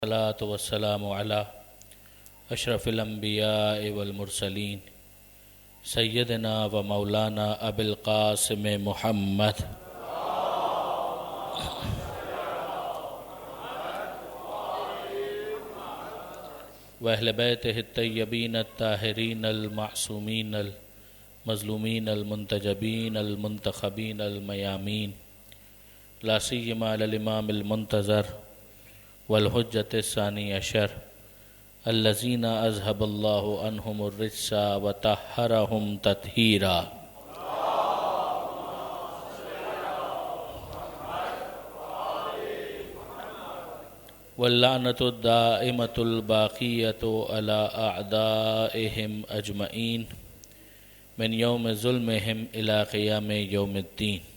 الصلاة والسلام على اشرف الانبیاء والمرسلین سیدنا و مولانا ابی القاسم محمد و اہل بیتہ الطیبین الطاہرین المعصومین المظلومین المنتجبین المنتخبین المیامین لا سیما علی الامام المنتظر والحجۃ الثانی عشر الذین اذهب اللہ عنہم الرجس وطہرہم تطہیرا واللعنۃ الدائمۃ الباقیۃ علی اعدائہم اجمعین من یوم ظلمہم الی قیام یوم الدین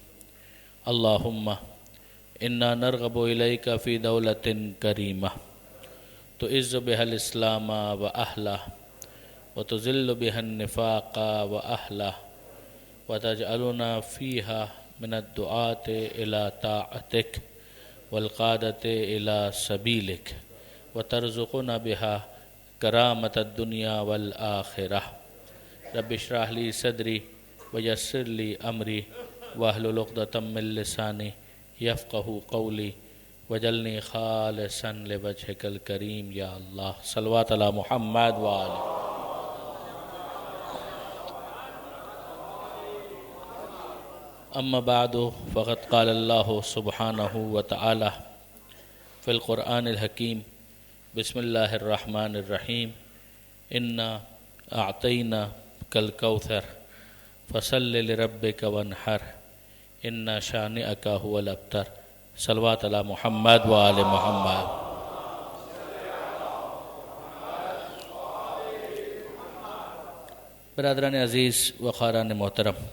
اللہم انا نرغب الیک فی دولۃ کریمہ تعز بها الاسلام و اہلہ وتذل بها النفاق و اہلہ وتجعلنا فیہا من الدعاة الى طاعتک والقادة الى سبیلک وترزقنا بها کرامۃ الدنیا والآخرہ رب اشرح لی صدری ویسر لی امری واحلل عقدۃ من لسانی یفقہوا قولی وجلنی خالصا لوجہک الکریم یا اللہ صلوات علی محمد وآلہ. اما بعد فقد قال اللہ سبحانہ وتعالی فی القرآن الحکیم بسم اللہ الرحمن الرحیم انا اعطیناک الکوثر فصل لربک وانحر ان شانئک هو الابتر صلوات علی محمد و آل محمد. برادران عزیز و خاران محترم،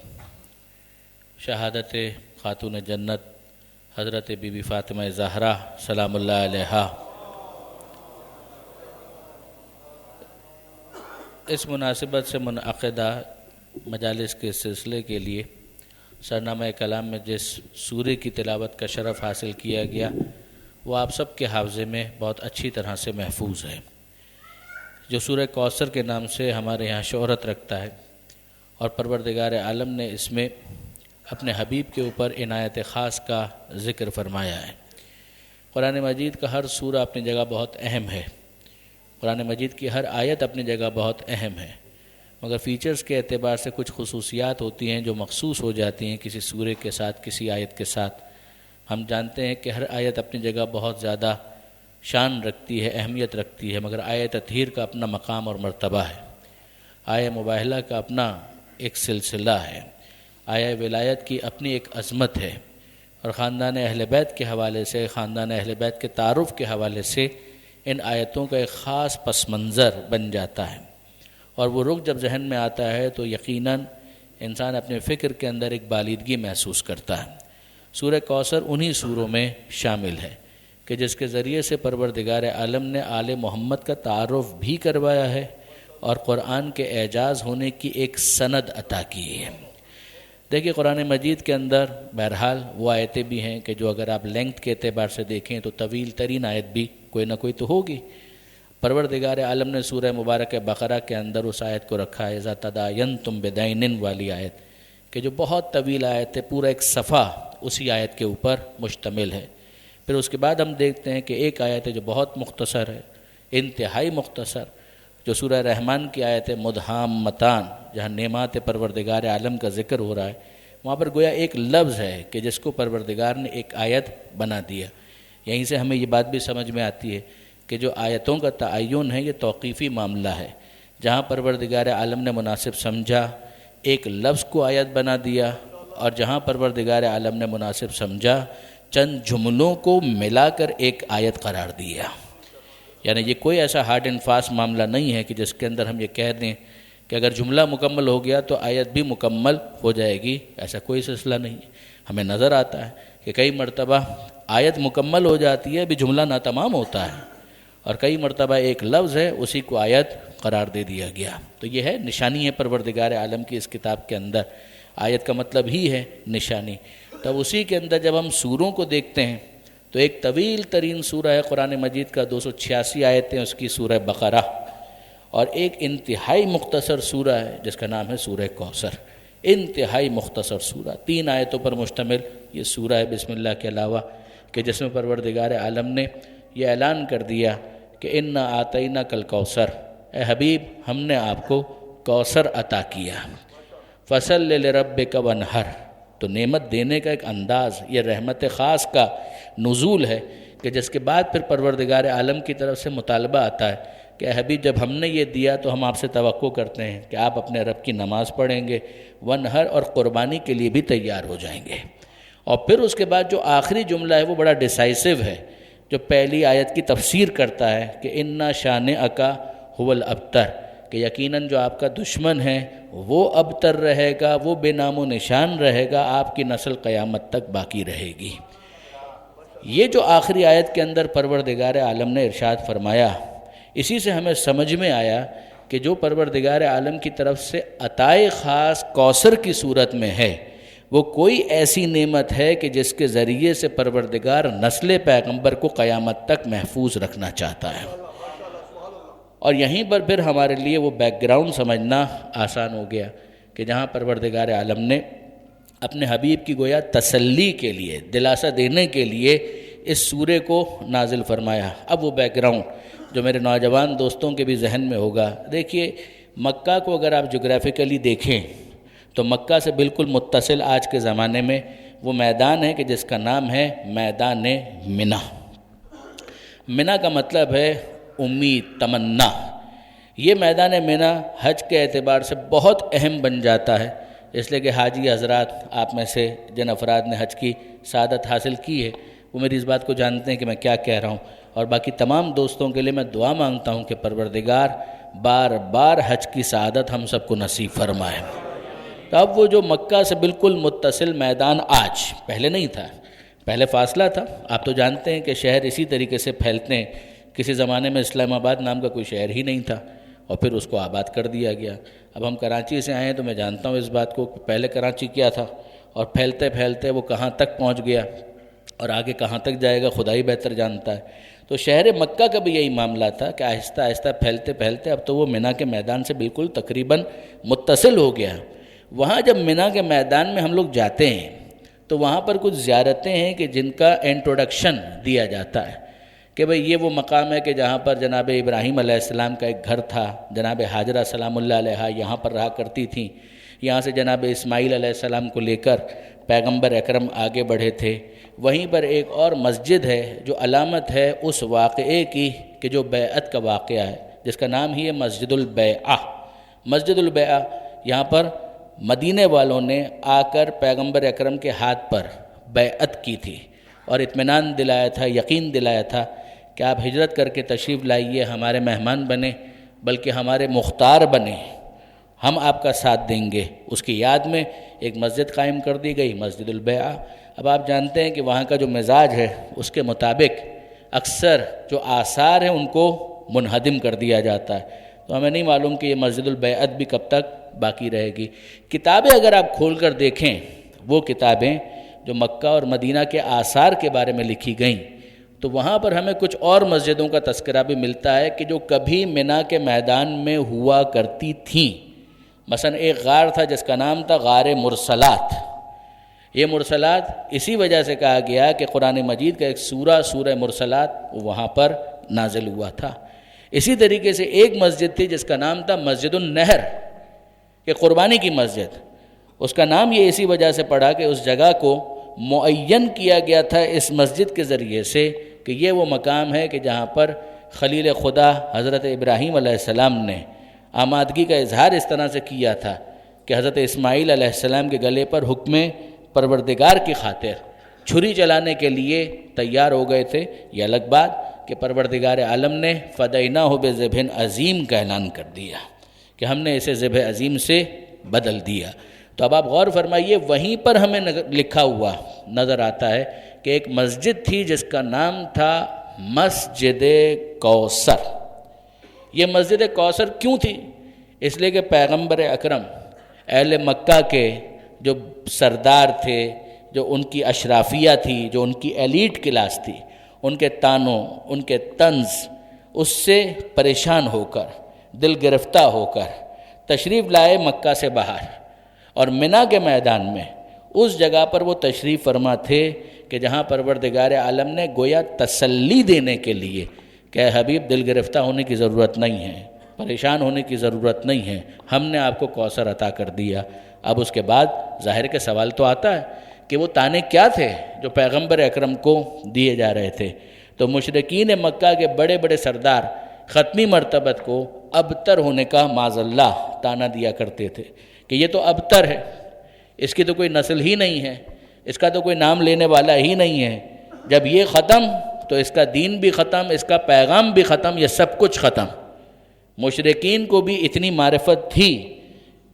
شہادت خاتون جنت حضرت بی بی فاطمہ زہرا سلام اللہ علیہا اس مناسبت سے منعقدہ مجالس کے سلسلے کے لیے سرنامہ کلام میں جس سورہ کی تلاوت کا شرف حاصل کیا گیا وہ آپ سب کے حافظے میں بہت اچھی طرح سے محفوظ ہے، جو سورہ کوثر کے نام سے ہمارے یہاں شہرت رکھتا ہے، اور پروردگار عالم نے اس میں اپنے حبیب کے اوپر عنایت خاص کا ذکر فرمایا ہے. قرآن مجید کا ہر سورہ اپنی جگہ بہت اہم ہے، قرآن مجید کی ہر آیت اپنی جگہ بہت اہم ہے، مگر فیچرز کے اعتبار سے کچھ خصوصیات ہوتی ہیں جو مخصوص ہو جاتی ہیں کسی سورے کے ساتھ، کسی آیت کے ساتھ. ہم جانتے ہیں کہ ہر آیت اپنی جگہ بہت زیادہ شان رکھتی ہے، اہمیت رکھتی ہے، مگر آیہ تطہیر کا اپنا مقام اور مرتبہ ہے، آیہ مباہلہ کا اپنا ایک سلسلہ ہے، آیہ ولایت کی اپنی ایک عظمت ہے، اور خاندان اہل بیت کے حوالے سے، خاندان اہل بیت کے تعارف کے حوالے سے ان آیتوں کا ایک خاص پس منظر بن جاتا ہے، اور وہ رخ جب ذہن میں آتا ہے تو یقیناً انسان اپنے فکر کے اندر ایک بالیدگی محسوس کرتا ہے. سورہ کوثر انہی سوروں میں شامل ہے کہ جس کے ذریعے سے پروردگار عالم نے آل محمد کا تعارف بھی کروایا ہے اور قرآن کے اعجاز ہونے کی ایک سند عطا کی ہے. دیکھیے قرآن مجید کے اندر بہرحال وہ آیتیں بھی ہیں کہ جو اگر آپ لینگتھ کے اعتبار سے دیکھیں تو طویل ترین آیت بھی کوئی نہ کوئی تو ہوگی. پروردگار عالم نے سورہ مبارک بقرہ کے اندر اس آیت کو رکھا ہے اذا تداینتم بدین والی آیت، کہ جو بہت طویل آیت ہے، پورا ایک صفحہ اسی آیت کے اوپر مشتمل ہے. پھر اس کے بعد ہم دیکھتے ہیں کہ ایک آیت ہے جو بہت مختصر ہے، انتہائی مختصر، جو سورہ رحمان کی آیت ہے مدہامتان، جہاں نعمات پروردگار عالم کا ذکر ہو رہا ہے، وہاں پر گویا ایک لفظ ہے کہ جس کو پروردگار نے ایک آیت بنا دیا. یہیں سے ہمیں یہ بات بھی سمجھ میں آتی ہے کہ جو آیتوں کا تعین ہے یہ توقیفی معاملہ ہے. جہاں پروردگار عالم نے مناسب سمجھا ایک لفظ کو آیت بنا دیا، اور جہاں پروردگار عالم نے مناسب سمجھا چند جملوں کو ملا کر ایک آیت قرار دیا. یعنی یہ کوئی ایسا ہارڈ اینڈ فاسٹ معاملہ نہیں ہے کہ جس کے اندر ہم یہ کہہ دیں کہ اگر جملہ مکمل ہو گیا تو آیت بھی مکمل ہو جائے گی، ایسا کوئی سلسلہ نہیں ہے. ہمیں نظر آتا ہے کہ کئی مرتبہ آیت مکمل ہو جاتی ہے بھی جملہ ناتمام ہوتا ہے، اور کئی مرتبہ ایک لفظ ہے اسی کو آیت قرار دے دیا گیا. تو یہ ہے نشانی ہے پروردگار عالم کی اس کتاب کے اندر. آیت کا مطلب ہی ہے نشانی. تب اسی کے اندر جب ہم سوروں کو دیکھتے ہیں تو ایک طویل ترین سورہ ہے قرآن مجید کا، 286 آیتیں اس کی، سورہ بقرہ، اور ایک انتہائی مختصر سورہ ہے جس کا نام ہے سورہ کوثر، انتہائی مختصر سورہ، 3 آیتوں پر مشتمل یہ سورہ ہے بسم اللہ کے علاوہ، کہ جس میں پروردگار عالم نے یہ اعلان کر دیا کہ انا آتینا کل کوثر، اے حبیب ہم نے آپ کو کوثر عطا کیا، فصل لربک وانحر، تو نعمت دینے کا ایک انداز، یہ رحمت خاص کا نزول ہے کہ جس کے بعد پھر پروردگار عالم کی طرف سے مطالبہ آتا ہے کہ اے حبیب جب ہم نے یہ دیا تو ہم آپ سے توقع کرتے ہیں کہ آپ اپنے رب کی نماز پڑھیں گے، وانحر، اور قربانی کے لیے بھی تیار ہو جائیں گے۔ اور پھر اس کے بعد جو آخری جملہ ہے وہ بڑا ڈیسائسو ہے، جو پہلی آیت کی تفسیر کرتا ہے کہ انا شانئک هو الابتر، کہ یقیناً جو آپ کا دشمن ہے وہ ابتر رہے گا، وہ بے نام و نشان رہے گا، آپ کی نسل قیامت تک باقی رہے گی۔ یہ جو آخری آیت کے اندر پروردگار عالم نے ارشاد فرمایا، اسی سے ہمیں سمجھ میں آیا کہ جو پروردگار عالم کی طرف سے عطائے خاص کوثر کی صورت میں ہے، وہ کوئی ایسی نعمت ہے کہ جس کے ذریعے سے پروردگار نسل پیغمبر کو قیامت تک محفوظ رکھنا چاہتا ہے۔ اور یہیں پر پھر ہمارے لیے وہ بیک گراؤنڈ سمجھنا آسان ہو گیا کہ جہاں پروردگار عالم نے اپنے حبیب کی گویا تسلی کے لیے، دلاسا دینے کے لیے اس سورے کو نازل فرمایا۔ اب وہ بیک گراؤنڈ جو میرے نوجوان دوستوں کے بھی ذہن میں ہوگا، دیکھیے مکہ کو اگر آپ جغرافیکلی دیکھیں تو مکہ سے بالکل متصل آج کے زمانے میں وہ میدان ہے کہ جس کا نام ہے میدان منا۔ منا کا مطلب ہے امید، تمنا۔ یہ میدان منا حج کے اعتبار سے بہت اہم بن جاتا ہے، اس لیے کہ حاجی حضرات آپ میں سے جن افراد نے حج کی سعادت حاصل کی ہے وہ میری اس بات کو جانتے ہیں کہ میں کیا کہہ رہا ہوں، اور باقی تمام دوستوں کے لیے میں دعا مانگتا ہوں کہ پروردگار بار بار حج کی سعادت ہم سب کو نصیب فرمائے۔ تو اب وہ جو مکہ سے بالکل متصل میدان آج، پہلے نہیں تھا، پہلے فاصلہ تھا، آپ تو جانتے ہیں کہ شہر اسی طریقے سے پھیلتے ہیں، کسی زمانے میں اسلام آباد نام کا کوئی شہر ہی نہیں تھا اور پھر اس کو آباد کر دیا گیا۔ اب ہم کراچی سے آئے ہیں تو میں جانتا ہوں اس بات کو کہ پہلے کراچی کیا تھا اور پھیلتے پھیلتے وہ کہاں تک پہنچ گیا اور آگے کہاں تک جائے گا خدا ہی بہتر جانتا ہے۔ تو شہر مکہ کا بھی یہی معاملہ تھا کہ آہستہ آہستہ پھیلتے پھیلتے اب تو وہ منا کے میدان سے بالکل تقریباً متصل ہو گیا۔ وہاں جب منا کے میدان میں ہم لوگ جاتے ہیں تو وہاں پر کچھ زیارتیں ہیں کہ جن کا انٹروڈکشن دیا جاتا ہے کہ بھئی یہ وہ مقام ہے کہ جہاں پر جناب ابراہیم علیہ السلام کا ایک گھر تھا، جناب حاجرہ سلام اللہ علیہا یہاں پر رہا کرتی تھیں، یہاں سے جناب اسماعیل علیہ السلام کو لے کر پیغمبر اکرم آگے بڑھے تھے۔ وہیں پر ایک اور مسجد ہے جو علامت ہے اس واقعے کی کہ جو بیعت کا واقعہ ہے، جس کا نام ہی ہے مسجد البیعہ۔ مسجد البیعہ، یہاں پر مدینے والوں نے آ کر پیغمبر اکرم کے ہاتھ پر بیعت کی تھی اور اطمینان دلایا تھا، یقین دلایا تھا کہ آپ ہجرت کر کے تشریف لائیے، ہمارے مہمان بنے، بلکہ ہمارے مختار بنے، ہم آپ کا ساتھ دیں گے۔ اس کی یاد میں ایک مسجد قائم کر دی گئی، مسجد البیعہ۔ اب آپ جانتے ہیں کہ وہاں کا جو مزاج ہے اس کے مطابق اکثر جو آثار ہیں ان کو منہدم کر دیا جاتا ہے، تو ہمیں نہیں معلوم کہ یہ مسجد البیعت بھی کب تک باقی رہے گی۔ کتابیں اگر آپ کھول کر دیکھیں، وہ کتابیں جو مکہ اور مدینہ کے آثار کے بارے میں لکھی گئیں، تو وہاں پر ہمیں کچھ اور مسجدوں کا تذکرہ بھی ملتا ہے کہ جو کبھی منا کے میدان میں ہوا کرتی تھیں۔ مثلا ایک غار تھا جس کا نام تھا غار مرسلات۔ یہ مرسلات اسی وجہ سے کہا گیا کہ قرآن مجید کا ایک سورہ مرسلات وہاں پر نازل ہوا تھا۔ اسی طریقے سے ایک مسجد تھی جس کا نام تھا مسجد النہر، کہ قربانی کی مسجد۔ اس کا نام یہ اسی وجہ سے پڑا کہ اس جگہ کو معین کیا گیا تھا اس مسجد کے ذریعے سے کہ یہ وہ مقام ہے کہ جہاں پر خلیل خدا حضرت ابراہیم علیہ السلام نے آمادگی کا اظہار اس طرح سے کیا تھا کہ حضرت اسماعیل علیہ السلام کے گلے پر حکم پروردگار کی خاطر چھری چلانے کے لیے تیار ہو گئے تھے۔ یہ الگ بات کہ پروردگار عالم نے فدیناہ بذبح عظیم کا اعلان کر دیا کہ ہم نے اسے ذبح عظیم سے بدل دیا۔ تو اب آپ غور فرمائیے، وہیں پر ہمیں لکھا ہوا نظر آتا ہے کہ ایک مسجد تھی جس کا نام تھا مسجد کوثر۔ یہ مسجد کوثر کیوں تھی؟ اس لیے کہ پیغمبر اکرم اہل مکہ کے جو سردار تھے، جو ان کی اشرافیہ تھی، جو ان کی ایلیٹ کلاس تھی، ان کے تانوں، ان کے طنز، اس سے پریشان ہو کر، دل گرفتہ ہو کر تشریف لائے مکہ سے باہر، اور منا کے میدان میں اس جگہ پر وہ تشریف فرما تھے کہ جہاں پروردگار عالم نے گویا تسلی دینے کے لیے کہ اے حبیب دل گرفتہ ہونے کی ضرورت نہیں ہے، پریشان ہونے کی ضرورت نہیں ہے، ہم نے آپ کو کوثر عطا کر دیا۔ اب اس کے بعد ظاہر کے سوال تو آتا ہے کہ وہ تانے کیا تھے جو پیغمبر اکرم کو دیے جا رہے تھے؟ تو مشرکین مکہ کے بڑے بڑے سردار ختمی مرتبت کو ابتر ہونے کا معاذ اللہ تانا دیا کرتے تھے کہ یہ تو ابتر ہے، اس کی تو کوئی نسل ہی نہیں ہے، اس کا تو کوئی نام لینے والا ہی نہیں ہے، جب یہ ختم تو اس کا دین بھی ختم، اس کا پیغام بھی ختم، یہ سب کچھ ختم۔ مشرکین کو بھی اتنی معرفت تھی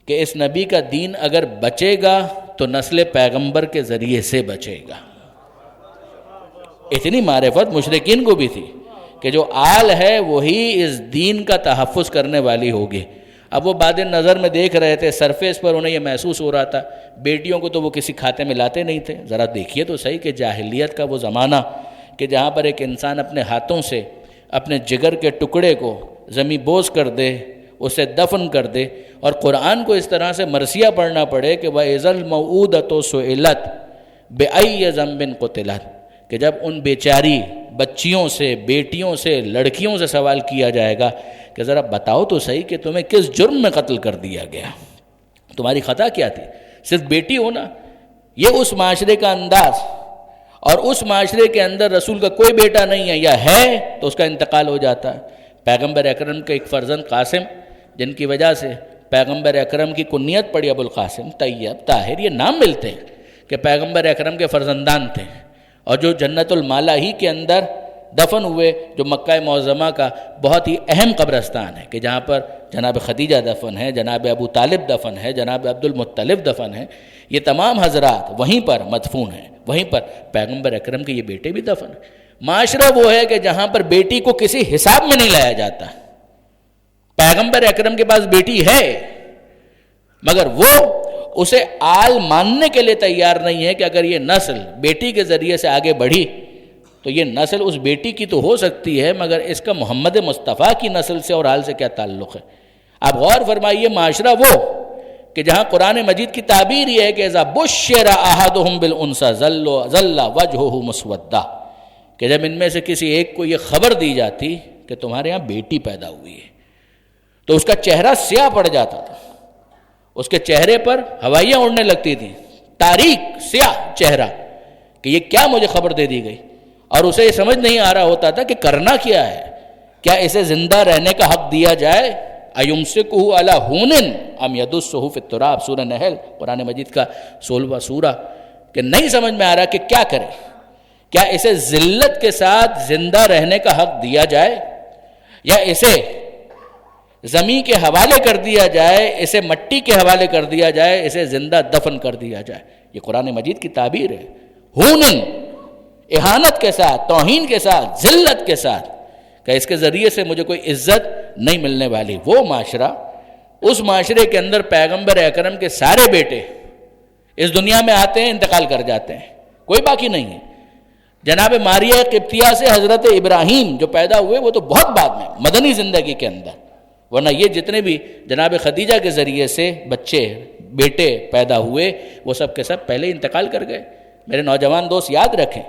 کہ اس نبی کا دین اگر بچے گا تو نسل پیغمبر کے ذریعے سے بچے گا۔ اتنی معرفت مشرکین کو بھی تھی کہ جو آل ہے وہی اس دین کا تحفظ کرنے والی ہوگی۔ اب وہ بعد نظر میں دیکھ رہے تھے، سرفیس پر انہیں یہ محسوس ہو رہا تھا، بیٹیوں کو تو وہ کسی کھاتے میں لاتے نہیں تھے۔ ذرا دیکھیے تو صحیح کہ جاہلیت کا وہ زمانہ کہ جہاں پر ایک انسان اپنے ہاتھوں سے اپنے جگر کے ٹکڑے کو زمیں بوس کر دے، اسے دفن کر دے، اور قرآن کو اس طرح سے مرثیہ پڑھنا پڑے کہ وَإِذَا الْمَوْءُودَةُ سُئِلَتْ بِأَيِّ ذَنبٍ قُتِلَتْ، کہ جب ان بیچاری بچیوں سے، بیٹیوں سے، لڑکیوں سے سوال کیا جائے گا کہ ذرا بتاؤ تو صحیح کہ تمہیں کس جرم میں قتل کر دیا گیا، تمہاری خطا کیا تھی؟ صرف بیٹی ہونا؟ یہ اس معاشرے کا انداز، اور اس معاشرے کے اندر رسول کا کوئی بیٹا نہیں ہے، یا ہے تو اس کا انتقال ہو جاتا ہے۔ پیغمبر اکرم کے ایک فرزند قاسم، جن کی وجہ سے پیغمبر اکرم کی کنیت پڑی ابو القاسم، طیب، طاہر، یہ نام ملتے ہیں کہ پیغمبر اکرم کے فرزندان تھے، اور جو جنت المالا ہی کے اندر دفن ہوئے، جو مکہ معظمہ کا بہت ہی اہم قبرستان ہے کہ جہاں پر جناب خدیجہ دفن ہے، جناب ابو طالب دفن ہے، جناب عبد المطلب دفن ہے، یہ تمام حضرات وہیں پر مدفون ہیں، وہیں پر پیغمبر اکرم کے یہ بیٹے بھی دفن ہیں۔ معاشرہ وہ ہے کہ جہاں پر بیٹی کو کسی حساب میں نہیں لایا جاتا۔ پیغمبر اکرم کے پاس بیٹی ہے مگر وہ اسے آل ماننے کے لیے تیار نہیں ہے کہ اگر یہ نسل بیٹی کے ذریعے سے آگے بڑھی تو یہ نسل اس بیٹی کی تو ہو سکتی ہے، مگر اس کا محمد مصطفیٰ کی نسل سے اور آل سے کیا تعلق ہے؟ آپ غور فرمائیے، معاشرہ وہ کہ جہاں قرآن مجید کی تعبیر یہ ہے کہ اذا بشر احدهم بالانثى ظل وجهه مسودا، کہ جب ان میں سے کسی ایک کو یہ خبر دی جاتی کہ تمہارے ہاں بیٹی پیدا ہوئی ہے تو اس کا چہرہ سیاہ پڑ جاتا تھا، اس کے چہرے پر ہوائیاں اڑنے لگتی تھیں، تاریک سیاہ چہرہ، کہ یہ کیا مجھے خبر دے دی گئی، اور اسے یہ سمجھ نہیں آ رہا ہوتا تھا کہ کرنا کیا ہے، کیا اسے زندہ رہنے کا حق دیا جائے، ایمسکہ علی ہون ام یدسہ فی التراب، سورہ نحل قرآن مجید کا 16واں سورہ، کہ نہیں سمجھ میں آ رہا کہ کیا کرے، کیا اسے ذلت کے ساتھ زندہ رہنے کا حق دیا جائے یا اسے زمین کے حوالے کر دیا جائے، اسے مٹی کے حوالے کر دیا جائے، اسے زندہ دفن کر دیا جائے۔ یہ قرآن مجید کی تعبیر ہے، ہونن، اہانت کے ساتھ، توہین کے ساتھ، ذلت کے ساتھ، کہ اس کے ذریعے سے مجھے کوئی عزت نہیں ملنے والی۔ وہ معاشرہ، اس معاشرے کے اندر پیغمبر اکرم کے سارے بیٹے اس دنیا میں آتے ہیں، انتقال کر جاتے ہیں، کوئی باقی نہیں ہے۔ جناب ماریہ قبطیہ سے حضرت ابراہیم جو پیدا ہوئے وہ تو بہت بعد میں، مدنی زندگی کے اندر، ورنہ یہ جتنے بھی جناب خدیجہ کے ذریعے سے بچے بیٹے پیدا ہوئے وہ سب کے سب پہلے انتقال کر گئے۔ میرے نوجوان دوست یاد رکھیں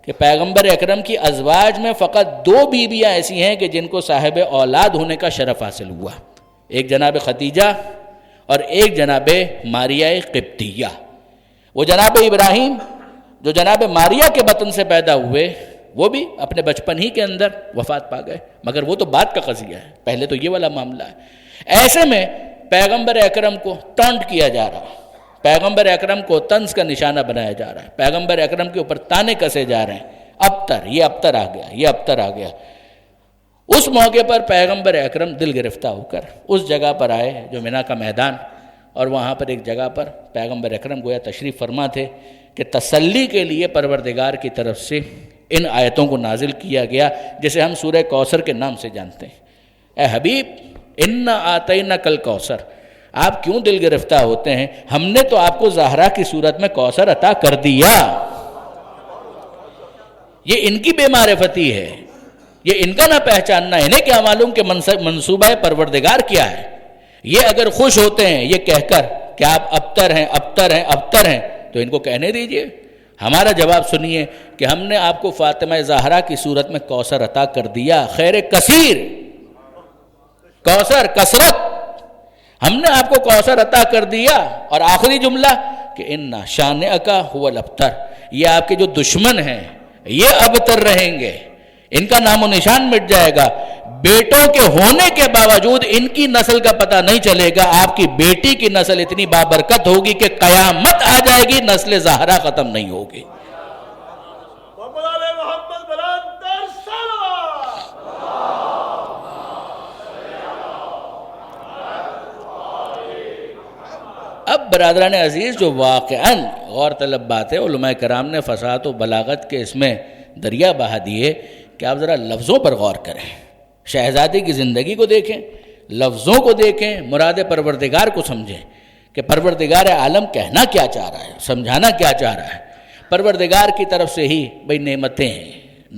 کہ پیغمبر اکرم کی ازواج میں فقط 2 بیویاں ایسی ہیں کہ جن کو صاحب اولاد ہونے کا شرف حاصل ہوا، ایک جناب خدیجہ اور ایک جناب ماریہ قبطیہ۔ وہ جناب ابراہیم جو جناب ماریہ کے بطن سے پیدا ہوئے وہ بھی اپنے بچپن ہی کے اندر وفات پا گئے، مگر وہ تو بعد کا قضیہ ہے، پہلے تو یہ والا معاملہ ہے۔ ایسے میں پیغمبر اکرم کو ٹونٹ کیا جا رہا ہے، پیغمبر اکرم کو طنز کا نشانہ بنایا جا رہا ہے، پیغمبر اکرم کے اوپر تانے کسے جا رہے ہیں، ابتر، یہ ابتر آ گیا، یہ ابتر آ گیا۔ اس موقع پر پیغمبر اکرم دل گرفتہ ہو کر اس جگہ پر آئے جو منا کا میدان، اور وہاں پر ایک جگہ پر پیغمبر اکرم گویا تشریف فرما تھے کہ تسلی کے لیے پروردگار کی طرف سے ان آیتوں کو نازل کیا گیا جسے ہم سورہ کوثر کے نام سے جانتے ہیں۔ اے حبیب انا آتیناک الکوثر، آپ کیوں دل گرفتہ ہوتے ہیں؟ ہم نے تو آپ کو زہرا کی صورت میں کوثر عطا کر دیا۔ یہ ان کی بے معرفتی ہے، یہ ان کا نہ پہچاننا. انہیں کیا معلوم کہ منصوبہ پروردگار کیا ہے. یہ اگر خوش ہوتے ہیں یہ کہہ کر کہ آپ ابتر ہیں ابتر ہیں ابتر ہیں، تو ان کو کہنے دیجئے. ہمارا جواب سنیے کہ ہم نے آپ کو فاطمہ زہرا کی صورت میں کوثر عطا کر دیا، خیر کثیر، کوثر کثرت، ہم نے آپ کو کوثر عطا کر دیا. اور آخری جملہ کہ اِنَّ شَانِئَکَ هُوَ الْأَبْتَرُ، یہ آپ کے جو دشمن ہیں یہ ابتر رہیں گے، ان کا نام و نشان مٹ جائے گا. بیٹوں کے ہونے کے باوجود ان کی نسل کا پتہ نہیں چلے گا. آپ کی بیٹی کی نسل اتنی بابرکت ہوگی کہ قیامت آ جائے گی، نسل زہرا ختم نہیں ہوگی. اب برادران عزیز، جو واقعاً غور طلب بات ہے، علماء کرام نے فصاحت و بلاغت کے اس میں دریا بہا دیے کہ آپ ذرا لفظوں پر غور کریں. شہزادی کی زندگی کو دیکھیں، لفظوں کو دیکھیں، مراد پروردگار کو سمجھیں کہ پروردگار عالم کہنا کیا چاہ رہا ہے، سمجھانا کیا چاہ رہا ہے. پروردگار کی طرف سے ہی بھئی نعمتیں ہیں،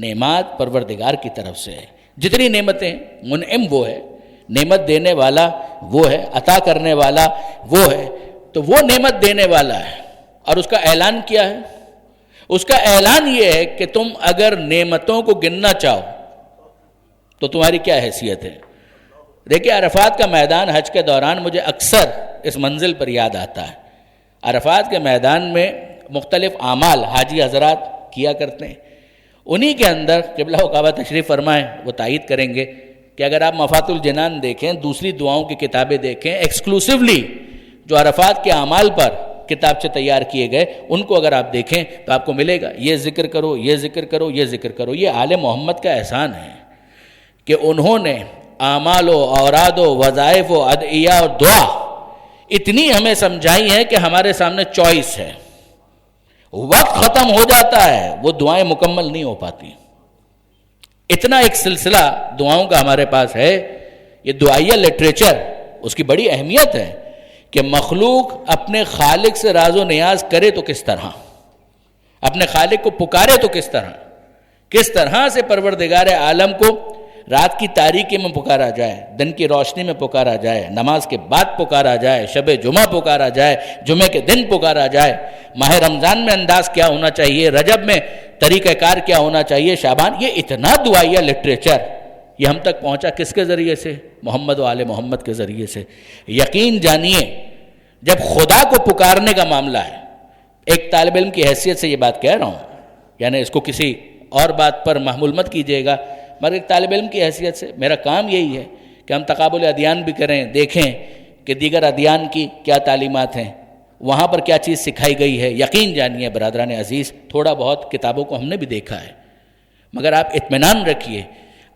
نعمات پروردگار کی طرف سے ہے. جتنی نعمتیں، منعم وہ ہے، نعمت دینے والا وہ ہے، عطا کرنے والا وہ ہے. تو وہ نعمت دینے والا ہے اور اس کا اعلان کیا ہے؟ اس کا اعلان یہ ہے کہ تم اگر نعمتوں کو گننا چاہو تو تمہاری کیا حیثیت ہے. دیکھیں، عرفات کا میدان حج کے دوران مجھے اکثر اس منزل پر یاد آتا ہے. عرفات کے میدان میں مختلف اعمال حاجی حضرات کیا کرتے ہیں. انہی کے اندر قبلہ و کعبہ تشریف فرمائیں، وہ تائید کریں گے کہ اگر آپ مفات الجنان دیکھیں، دوسری دعاؤں کی کتابیں دیکھیں، ایکسکلوسیولی جو عرفات کے اعمال پر کتاب سے تیار کیے گئے، ان کو اگر آپ دیکھیں تو آپ کو ملے گا یہ ذکر کرو، یہ ذکر کرو، یہ ذکر کرو. یہ آل محمد کا احسان ہے کہ انہوں نے اعمال و اوراد و وظائف و ادعیہ اور دعا اتنی ہمیں سمجھائی ہیں کہ ہمارے سامنے چوائس ہے. وقت ختم ہو جاتا ہے، وہ دعائیں مکمل نہیں ہو پاتی. اتنا ایک سلسلہ دعاؤں کا ہمارے پاس ہے. یہ دعائیہ لٹریچر، اس کی بڑی اہمیت ہے کہ مخلوق اپنے خالق سے راز و نیاز کرے تو کس طرح، اپنے خالق کو پکارے تو کس طرح سے پروردگار عالم کو رات کی تاریکی میں پکارا جائے، دن کی روشنی میں پکارا جائے، نماز کے بعد پکارا جائے، شب جمعہ پکارا جائے، جمعہ کے دن پکارا جائے. ماہ رمضان میں انداز کیا ہونا چاہیے، رجب میں طریقہ کار کیا ہونا چاہیے، شعبان. یہ اتنا دعائیہ لٹریچر یہ ہم تک پہنچا کس کے ذریعے سے؟ محمد و آل محمد کے ذریعے سے. یقین جانیے، جب خدا کو پکارنے کا معاملہ ہے، ایک طالب علم کی حیثیت سے یہ بات کہہ رہا ہوں، یعنی اس کو کسی اور بات پر محمول مت کیجیے گا، مگر ایک طالب علم کی حیثیت سے میرا کام یہی ہے کہ ہم تقابل ادیان بھی کریں، دیکھیں کہ دیگر ادیان کی کیا تعلیمات ہیں، وہاں پر کیا چیز سکھائی گئی ہے. یقین جانیے برادران عزیز، تھوڑا بہت کتابوں کو ہم نے بھی دیکھا ہے، مگر آپ اطمینان رکھیے،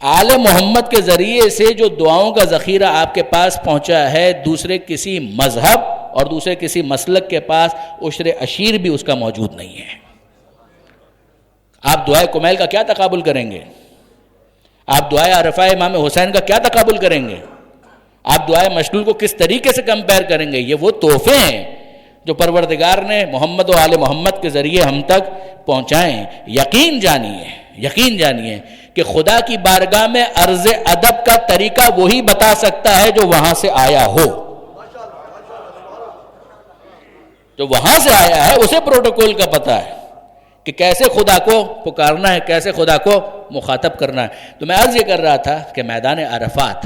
آل محمد کے ذریعے سے جو دعاؤں کا ذخیرہ آپ کے پاس پہنچا ہے، دوسرے کسی مذہب اور دوسرے کسی مسلک کے پاس عشر عشیر بھی اس کا موجود نہیں ہے. آپ دعائے کمیل کا کیا تقابل کریں گے؟ آپ دعائے عرفہ امام حسین کا کیا تقابل کریں گے؟ آپ دعائے مشلول کو کس طریقے سے کمپیر کریں گے؟ یہ وہ تحفے ہیں جو پروردگار نے محمد و آل محمد کے ذریعے ہم تک پہنچائیں. یقین جانیے کہ خدا کی بارگاہ میں عرض ادب کا طریقہ وہی بتا سکتا ہے جو وہاں سے آیا ہو. جو وہاں سے آیا ہے اسے پروٹوکول کا پتہ ہے کہ کیسے خدا کو پکارنا ہے، کیسے خدا کو مخاطب کرنا ہے. تو میں عرض یہ کر رہا تھا کہ میدان عرفات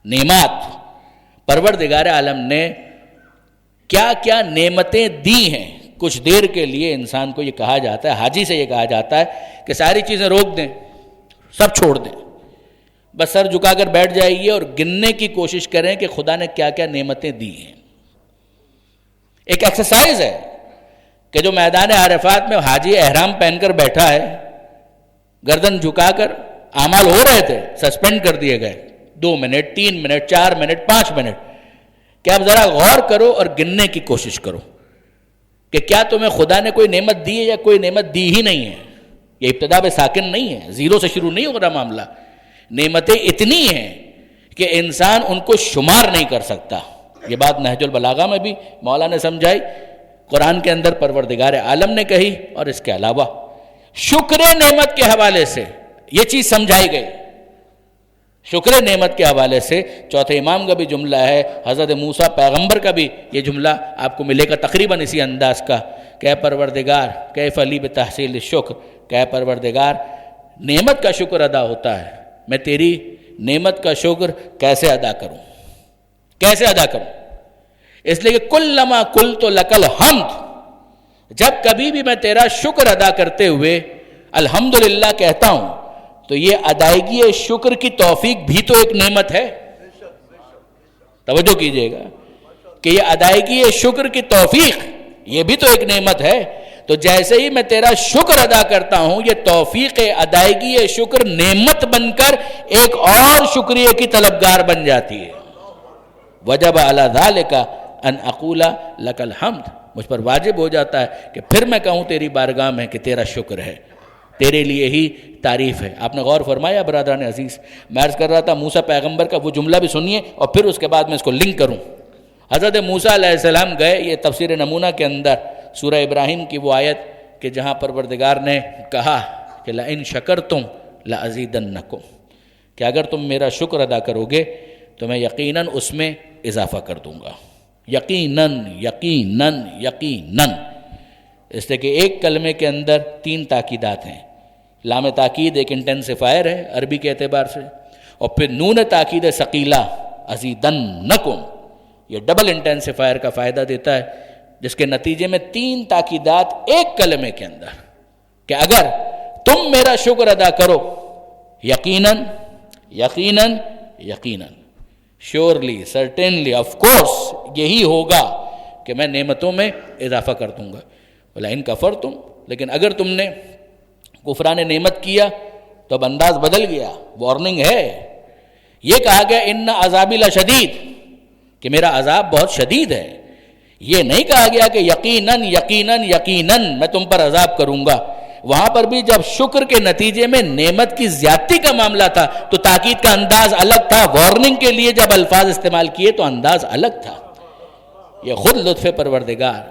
نعمات، پروردگار عالم نے کیا کیا نعمتیں دی ہیں. کچھ دیر کے لیے انسان کو یہ کہا جاتا ہے، حاجی سے یہ کہا جاتا ہے کہ ساری چیزیں روک دیں، سب چھوڑ دیں، بس سر جھکا کر بیٹھ جائیے اور گننے کی کوشش کریں کہ خدا نے کیا کیا نعمتیں دی ہیں. ایک ایکسرسائز ہے کہ جو میدان عرفات میں حاجی احرام پہن کر بیٹھا ہے، گردن جھکا کر اعمال ہو رہے تھے، سسپینڈ کر دیے گئے 2 منٹ 3 منٹ 4 منٹ 5 منٹ. کہ اب ذرا غور کرو اور گننے کی کوشش کرو کہ کیا تمہیں خدا نے کوئی نعمت دی ہے یا کوئی نعمت دی ہی نہیں ہے. یہ ابتدا بے ساکن نہیں ہے، زیرو سے شروع نہیں ہو رہا معاملہ. نعمتیں اتنی ہیں کہ انسان ان کو شمار نہیں کر سکتا. یہ بات نہج البلاغہ میں بھی مولا نے سمجھائی، قرآن کے اندر پروردگار عالم نے کہی، اور اس کے علاوہ شکر نعمت کے حوالے سے یہ چیز سمجھائی گئی. شکر نعمت کے حوالے سے چوتھے امام کا بھی جملہ ہے, حضرت موسیٰ پیغمبر کا بھی یہ جملہ آپ کو ملے گا تقریباً اسی انداز کا کہ اے پروردگار کیف لی بتحصیل الشکر, کہ اے پروردگار نعمت کا شکر ادا ہوتا ہے, میں تیری نعمت کا شکر کیسے ادا کروں, کیسے ادا کروں. اس لیے کہ کلما قلت لک الحمد, جب کبھی بھی میں تیرا شکر ادا کرتے ہوئے الحمدللہ کہتا ہوں تو یہ ادائیگی شکر کی توفیق بھی تو ایک نعمت ہے. توجہ کیجئے گا کہ یہ ادائیگی شکر کی توفیق یہ بھی تو ایک نعمت ہے. تو جیسے ہی میں تیرا شکر ادا کرتا ہوں یہ توفیق ادائیگی شکر نعمت بن کر ایک اور شکریہ کی طلبگار بن جاتی ہے. وجب علی ذالک ان اقول لک الحمد, مجھ پر واجب ہو جاتا ہے کہ پھر میں کہوں تیری بارگاہ میں کہ تیرا شکر ہے, تیرے لیے ہی تعریف ہے. آپ نے غور فرمایا برادران عزیز, میں عرض کر رہا تھا موسیٰ پیغمبر کا وہ جملہ بھی سنیے اور پھر اس کے بعد میں اس کو لنک کروں. حضرت موسیٰ علیہ السلام گئے, یہ تفسیر نمونہ کے اندر سورہ ابراہیم کی وہ آیت کہ جہاں پروردگار نے کہا کہ لئن شکرتم لازیدنکم, کہ اگر تم میرا شکر ادا کرو گے تو میں یقیناً اس میں اضافہ کر دوں گا. یقیناً یقیناً یقیناً, اس لیے کہ ایک کلمے کے اندر 3 تاکیدات ہیں. لام تاکید ایک انٹینسیفائر ہے عربی کے اعتبار سے, اور پھر نون تاکید ثقیلہ ازیدنکم, یہ ڈبل انٹینسیفائر کا فائدہ دیتا ہے, جس کے نتیجے میں 3 تاکیدات ایک کلمے کے اندر کہ اگر تم میرا شکر ادا کرو یقیناً یقیناً یقیناً, شیورلی, سرٹینلی, آف کورس یہی ہوگا کہ میں نعمتوں میں اضافہ کر دوں گا. وَلَئِن كَفَرْتُمْ, لیکن اگر تم نے کفران نعمت کیا تو اب انداز بدل گیا, وارننگ ہے. یہ کہا گیا ان عذابی لشدید, کہ میرا عذاب بہت شدید ہے. یہ نہیں کہا گیا کہ یقیناً یقیناً یقیناً میں تم پر عذاب کروں گا. وہاں پر بھی جب شکر کے نتیجے میں نعمت کی زیادتی کا معاملہ تھا تو تاکید کا انداز الگ تھا, وارننگ کے لیے جب الفاظ استعمال کیے تو انداز الگ تھا. یہ خود لطف پروردگار,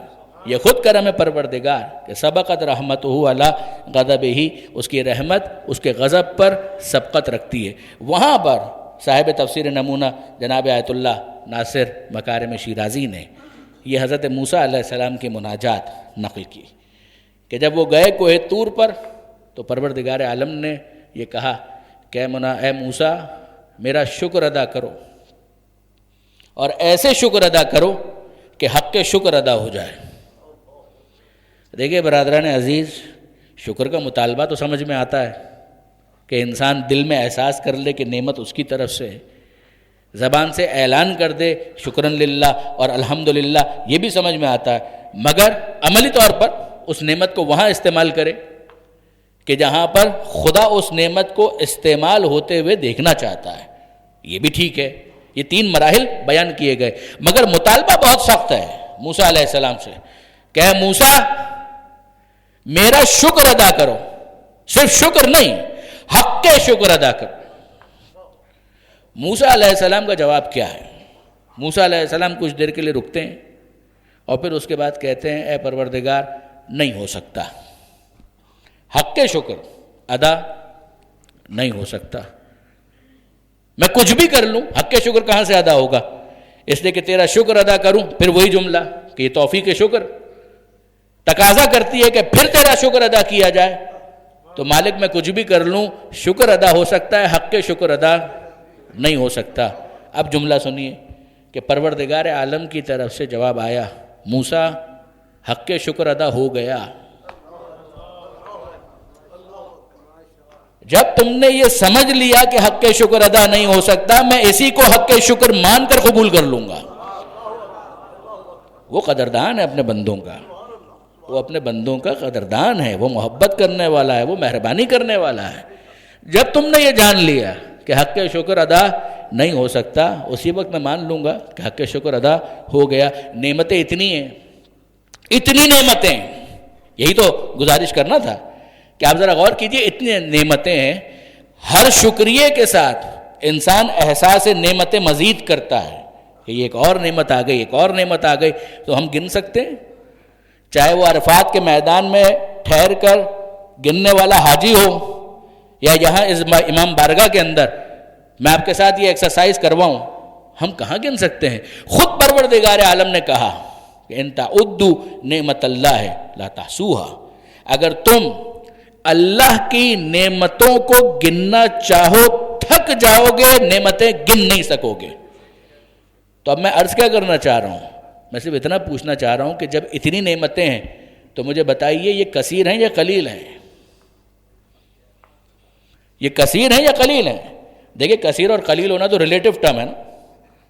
یہ خود کرم پروردگار کہ سبقت رحمتہ علی غضبہ, اس کی رحمت اس کے غضب پر سبقت رکھتی ہے. وہاں پر صاحب تفسیر نمونہ جناب آیت اللہ ناصر مکارم شیرازی نے یہ حضرت موسیٰ علیہ السلام کی مناجات نقل کی کہ جب وہ گئے کوہ طور پر تو پروردگار عالم نے یہ کہا کہ اے موسیٰ میرا شکر ادا کرو, اور ایسے شکر ادا کرو کہ حق کے شکر ادا ہو جائے. دیکھیے برادران عزیز, شکر کا مطالبہ تو سمجھ میں آتا ہے کہ انسان دل میں احساس کر لے کہ نعمت اس کی طرف سے, زبان سے اعلان کر دے شکرن للہ اور الحمدللہ, یہ بھی سمجھ میں آتا ہے, مگر عملی طور پر اس نعمت کو وہاں استعمال کرے کہ جہاں پر خدا اس نعمت کو استعمال ہوتے ہوئے دیکھنا چاہتا ہے, یہ بھی ٹھیک ہے. یہ 3 مراحل بیان کیے گئے, مگر مطالبہ بہت سخت ہے موسیٰ علیہ السلام سے کہ اے موسیٰ میرا شکر ادا کرو, صرف شکر نہیں حق کے شکر ادا کرو. موسیٰ علیہ السلام کا جواب کیا ہے؟ موسیٰ علیہ السلام کچھ دیر کے لیے رکتے ہیں اور پھر اس کے بعد کہتے ہیں اے پروردگار نہیں ہو سکتا, حق کے شکر ادا نہیں ہو سکتا. میں کچھ بھی کر لوں حق کے شکر کہاں سے ادا ہوگا, اس لیے کہ تیرا شکر ادا کروں. پھر وہی جملہ کہ یہ توفیق شکر تقاضا کرتی ہے کہ پھر تیرا شکر ادا کیا جائے. تو مالک میں کچھ بھی کر لوں شکر ادا ہو سکتا ہے, حق کے شکر ادا نہیں ہو سکتا. اب جملہ سنیے کہ پروردگار عالم کی طرف سے جواب آیا, موسیٰ حق کے شکر ادا ہو گیا. جب تم نے یہ سمجھ لیا کہ حق کے شکر ادا نہیں ہو سکتا, میں اسی کو حق کے شکر مان کر قبول کر لوں گا. وہ قدردان ہے اپنے بندوں کا, وہ اپنے بندوں کا قدردان ہے, وہ محبت کرنے والا ہے, وہ مہربانی کرنے والا ہے. جب تم نے یہ جان لیا کہ حق کے شکر ادا نہیں ہو سکتا, اسی وقت میں مان لوں گا کہ حق کے شکر ادا ہو گیا. نعمتیں اتنی ہیں, اتنی نعمتیں, یہی تو گزارش کرنا تھا کہ آپ ذرا غور کیجئے, اتنی نعمتیں ہیں, ہر شکریہ کے ساتھ انسان احساس نعمتیں مزید کرتا ہے کہ یہ ایک اور نعمت آ گئی, ایک اور نعمت آ گئی. تو ہم گن سکتے ہیں, چاہے وہ عرفات کے میدان میں ٹھہر کر گننے والا حاجی ہو یا یہاں اس امام بارگاہ کے اندر میں آپ کے ساتھ یہ ایکسرسائز کرواؤں، ہم کہاں گن سکتے ہیں؟ خود پروردگار عالم نے کہا کہ ان تعدوا نعمت اللہ لا تحصوها، اگر تم اللہ کی نعمتوں کو گننا چاہو تھک جاؤ گے، نعمتیں گن نہیں سکو گے۔ تو اب میں عرض کیا کرنا چاہ رہا ہوں؟ میں صرف اتنا پوچھنا چاہ رہا ہوں کہ جب اتنی نعمتیں ہیں تو مجھے بتائیے یہ کثیر ہیں یا قلیل ہیں؟ یہ کثیر ہیں یا قلیل ہیں؟ دیکھیں کثیر اور قلیل ہونا تو ریلیٹو ٹرم ہے نا،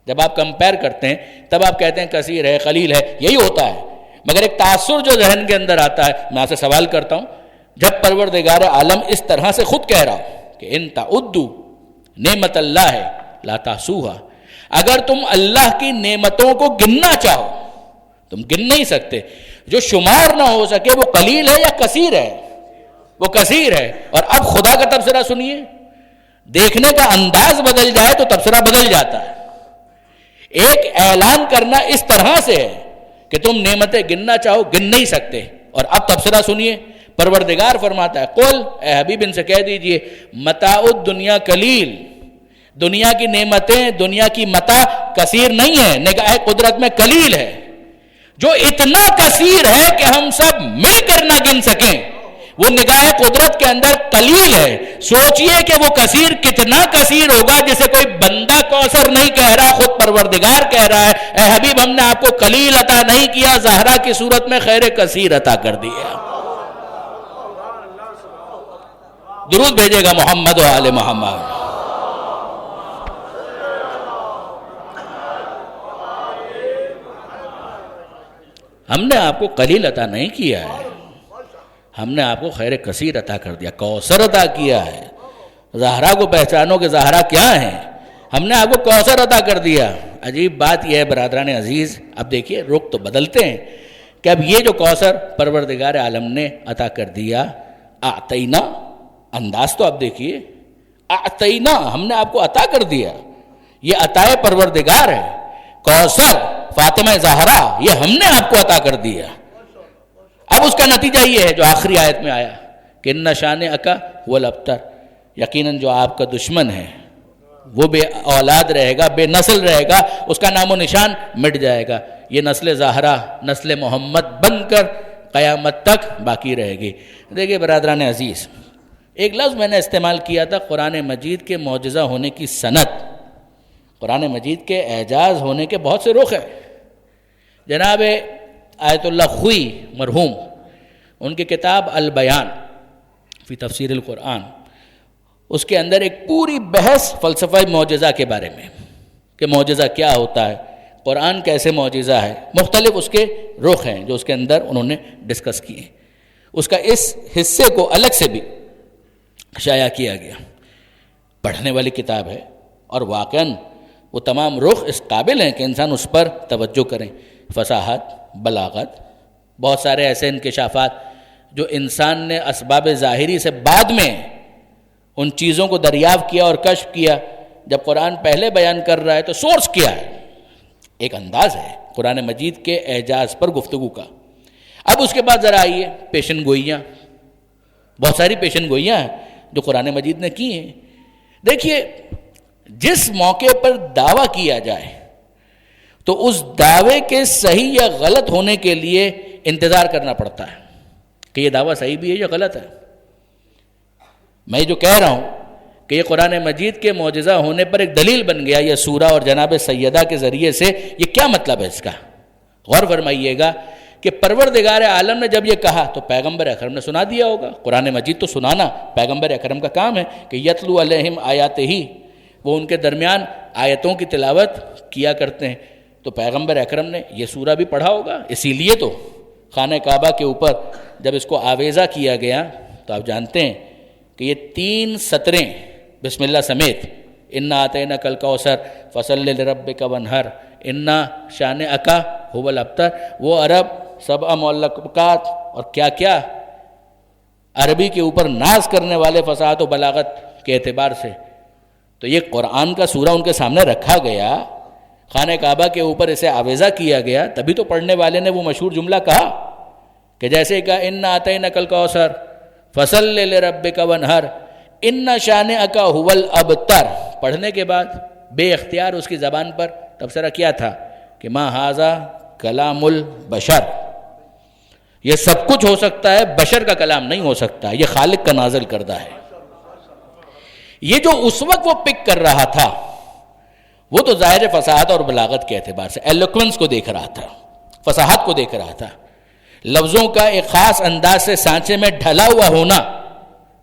جب آپ کمپیئر کرتے ہیں تب آپ کہتے ہیں کثیر ہے قلیل ہے، یہی ہوتا ہے۔ مگر ایک تاثر جو ذہن کے اندر آتا ہے، میں آپ سے سوال کرتا ہوں، جب پروردگار عالم اس طرح سے خود کہہ رہا کہ ان تعدوا نعمت اللہ لا تحصوها، اگر تم اللہ کی نعمتوں کو گننا چاہو تم گن نہیں سکتے، جو شمار نہ ہو سکے وہ قلیل ہے یا کثیر ہے؟ وہ کثیر ہے۔ اور اب خدا کا تبصرہ سنیے، دیکھنے کا انداز بدل جائے تو تبصرہ بدل جاتا ہے۔ ایک اعلان کرنا اس طرح سے ہے کہ تم نعمتیں گننا چاہو گن نہیں سکتے، اور اب تبصرہ سنیے، پروردگار فرماتا ہے قل، اے حبیب ان سے کہہ دیجئے، متاع الدنیا قلیل، دنیا کی نعمتیں، دنیا کی متاع کثیر نہیں ہے، نگاہ قدرت میں قلیل ہے۔ جو اتنا کثیر ہے کہ ہم سب مل کر نہ گن سکیں، وہ نگاہ قدرت کے اندر قلیل ہے۔ سوچئے کہ وہ کثیر کتنا کثیر ہوگا جسے کوئی بندہ کوثر نہیں کہہ رہا، خود پروردگار کہہ رہا ہے اے حبیب ہم نے آپ کو قلیل عطا نہیں کیا، زہرا کی صورت میں خیر کثیر عطا کر دیا۔ درود بھیجے گا محمد و آل محمد۔ ہم نے آپ کو قلیل عطا نہیں کیا ہے، ہم نے آپ کو خیر کثیر عطا کر دیا، کوثر عطا کیا ہے۔ زہرا کو پہچانو کہ زہرا کیا ہے، ہم نے آپ کو کوثر عطا کر دیا۔ عجیب بات یہ ہے برادران عزیز، اب دیکھیے رخ تو بدلتے ہیں کہ اب یہ جو کوثر پروردگار عالم نے عطا کر دیا، اعطینا، انداز تو اب دیکھیے، اعطینا، ہم نے آپ کو عطا کر دیا، یہ عطائے پروردگار ہے۔ کوثر، فاطمہ زہرا، یہ ہم نے آپ کو عطا کر دیا۔ اب اس کا نتیجہ یہ ہے جو آخری آیت میں آیا کہ ان شانئک هو الابتر، یقیناً جو آپ کا دشمن ہے وہ بے اولاد رہے گا، بے نسل رہے گا، اس کا نام و نشان مٹ جائے گا، یہ نسل زہرا نسل محمد بن کر قیامت تک باقی رہے گی۔ دیکھیے برادران عزیز، ایک لفظ میں نے استعمال کیا تھا قرآن مجید کے معجزہ ہونے کی سند۔ قرآن مجید کے اعجاز ہونے کے بہت سے رخ ہیں۔ جناب آیت اللہ خوئی مرحوم، ان کی کتاب البیان فی تفسیر القرآن، اس کے اندر ایک پوری بحث فلسفہ معجزہ کے بارے میں کہ معجزہ کیا ہوتا ہے، قرآن کیسے معجزہ ہے، مختلف اس کے رخ ہیں جو اس کے اندر انہوں نے ڈسکس کیے۔ اس کا اس حصے کو الگ سے بھی شائع کیا گیا، پڑھنے والی کتاب ہے، اور واقعاً وہ تمام رخ اس قابل ہیں کہ انسان اس پر توجہ کریں۔ فصاحت، بلاغت، بہت سارے ایسے انکشافات جو انسان نے اسباب ظاہری سے بعد میں ان چیزوں کو دریافت کیا اور کشف کیا، جب قرآن پہلے بیان کر رہا ہے تو سورس کیا ہے، ایک انداز ہے قرآن مجید کے اعجاز پر گفتگو کا۔ اب اس کے بعد ذرا آئیے پیشن گوئیاں، بہت ساری پیشن گوئیاں ہیں جو قرآن مجید نے کی ہیں۔ دیکھیے جس موقع پر دعویٰ کیا جائے تو اس دعوے کے صحیح یا غلط ہونے کے لیے انتظار کرنا پڑتا ہے کہ یہ دعویٰ صحیح بھی ہے یا غلط ہے۔ میں جو کہہ رہا ہوں کہ یہ قرآن مجید کے معجزہ ہونے پر ایک دلیل بن گیا یہ سورہ اور جناب سیدہ کے ذریعے سے، یہ کیا مطلب ہے اس کا؟ غور فرمائیے گا کہ پروردگار عالم نے جب یہ کہا تو پیغمبر اکرم نے سنا دیا ہوگا۔ قرآن مجید تو سنانا پیغمبر اکرم کا کام ہے کہ یتلو علیہم آیاتہ، وہ ان کے درمیان آیتوں کی تلاوت کیا کرتے ہیں، تو پیغمبر اکرم نے یہ سورہ بھی پڑھا ہوگا۔ اسی لیے تو خانہ کعبہ کے اوپر جب اس کو آویزہ کیا گیا تو آپ جانتے ہیں کہ یہ 3 سطریں بسم اللہ سمیت، انا اعطیناک الکوثر فصل لربک وانحر، انا شانئک هو الابتر، وہ عرب 7 معلقات اور کیا کیا عربی کے اوپر ناز کرنے والے فصاحت و بلاغت کے اعتبار سے، تو یہ قرآن کا سورہ ان کے سامنے رکھا گیا، خانہ کعبہ کے اوپر اسے آویزہ کیا گیا، تبھی تو پڑھنے والے نے وہ مشہور جملہ کہا کہ جیسے کہ انا اعطیناک الکوثر فصل لربک وانحر ان شانئک هو الابتر. پڑھنے کے بعد بے اختیار اس کی زبان پر تبصرہ کیا تھا کہ ما ھذا کلام البشر، یہ سب کچھ ہو سکتا ہے، بشر کا کلام نہیں ہو سکتا، یہ خالق کا نازل کردہ ہے. یہ جو اس وقت وہ پک کر رہا تھا وہ تو ظاہر فصاحت اور بلاغت کے اعتبار سے ایلوکوینس کو دیکھ رہا تھا، فصاحت کو دیکھ رہا تھا، لفظوں کا ایک خاص انداز سے سانچے میں ڈھلا ہوا ہونا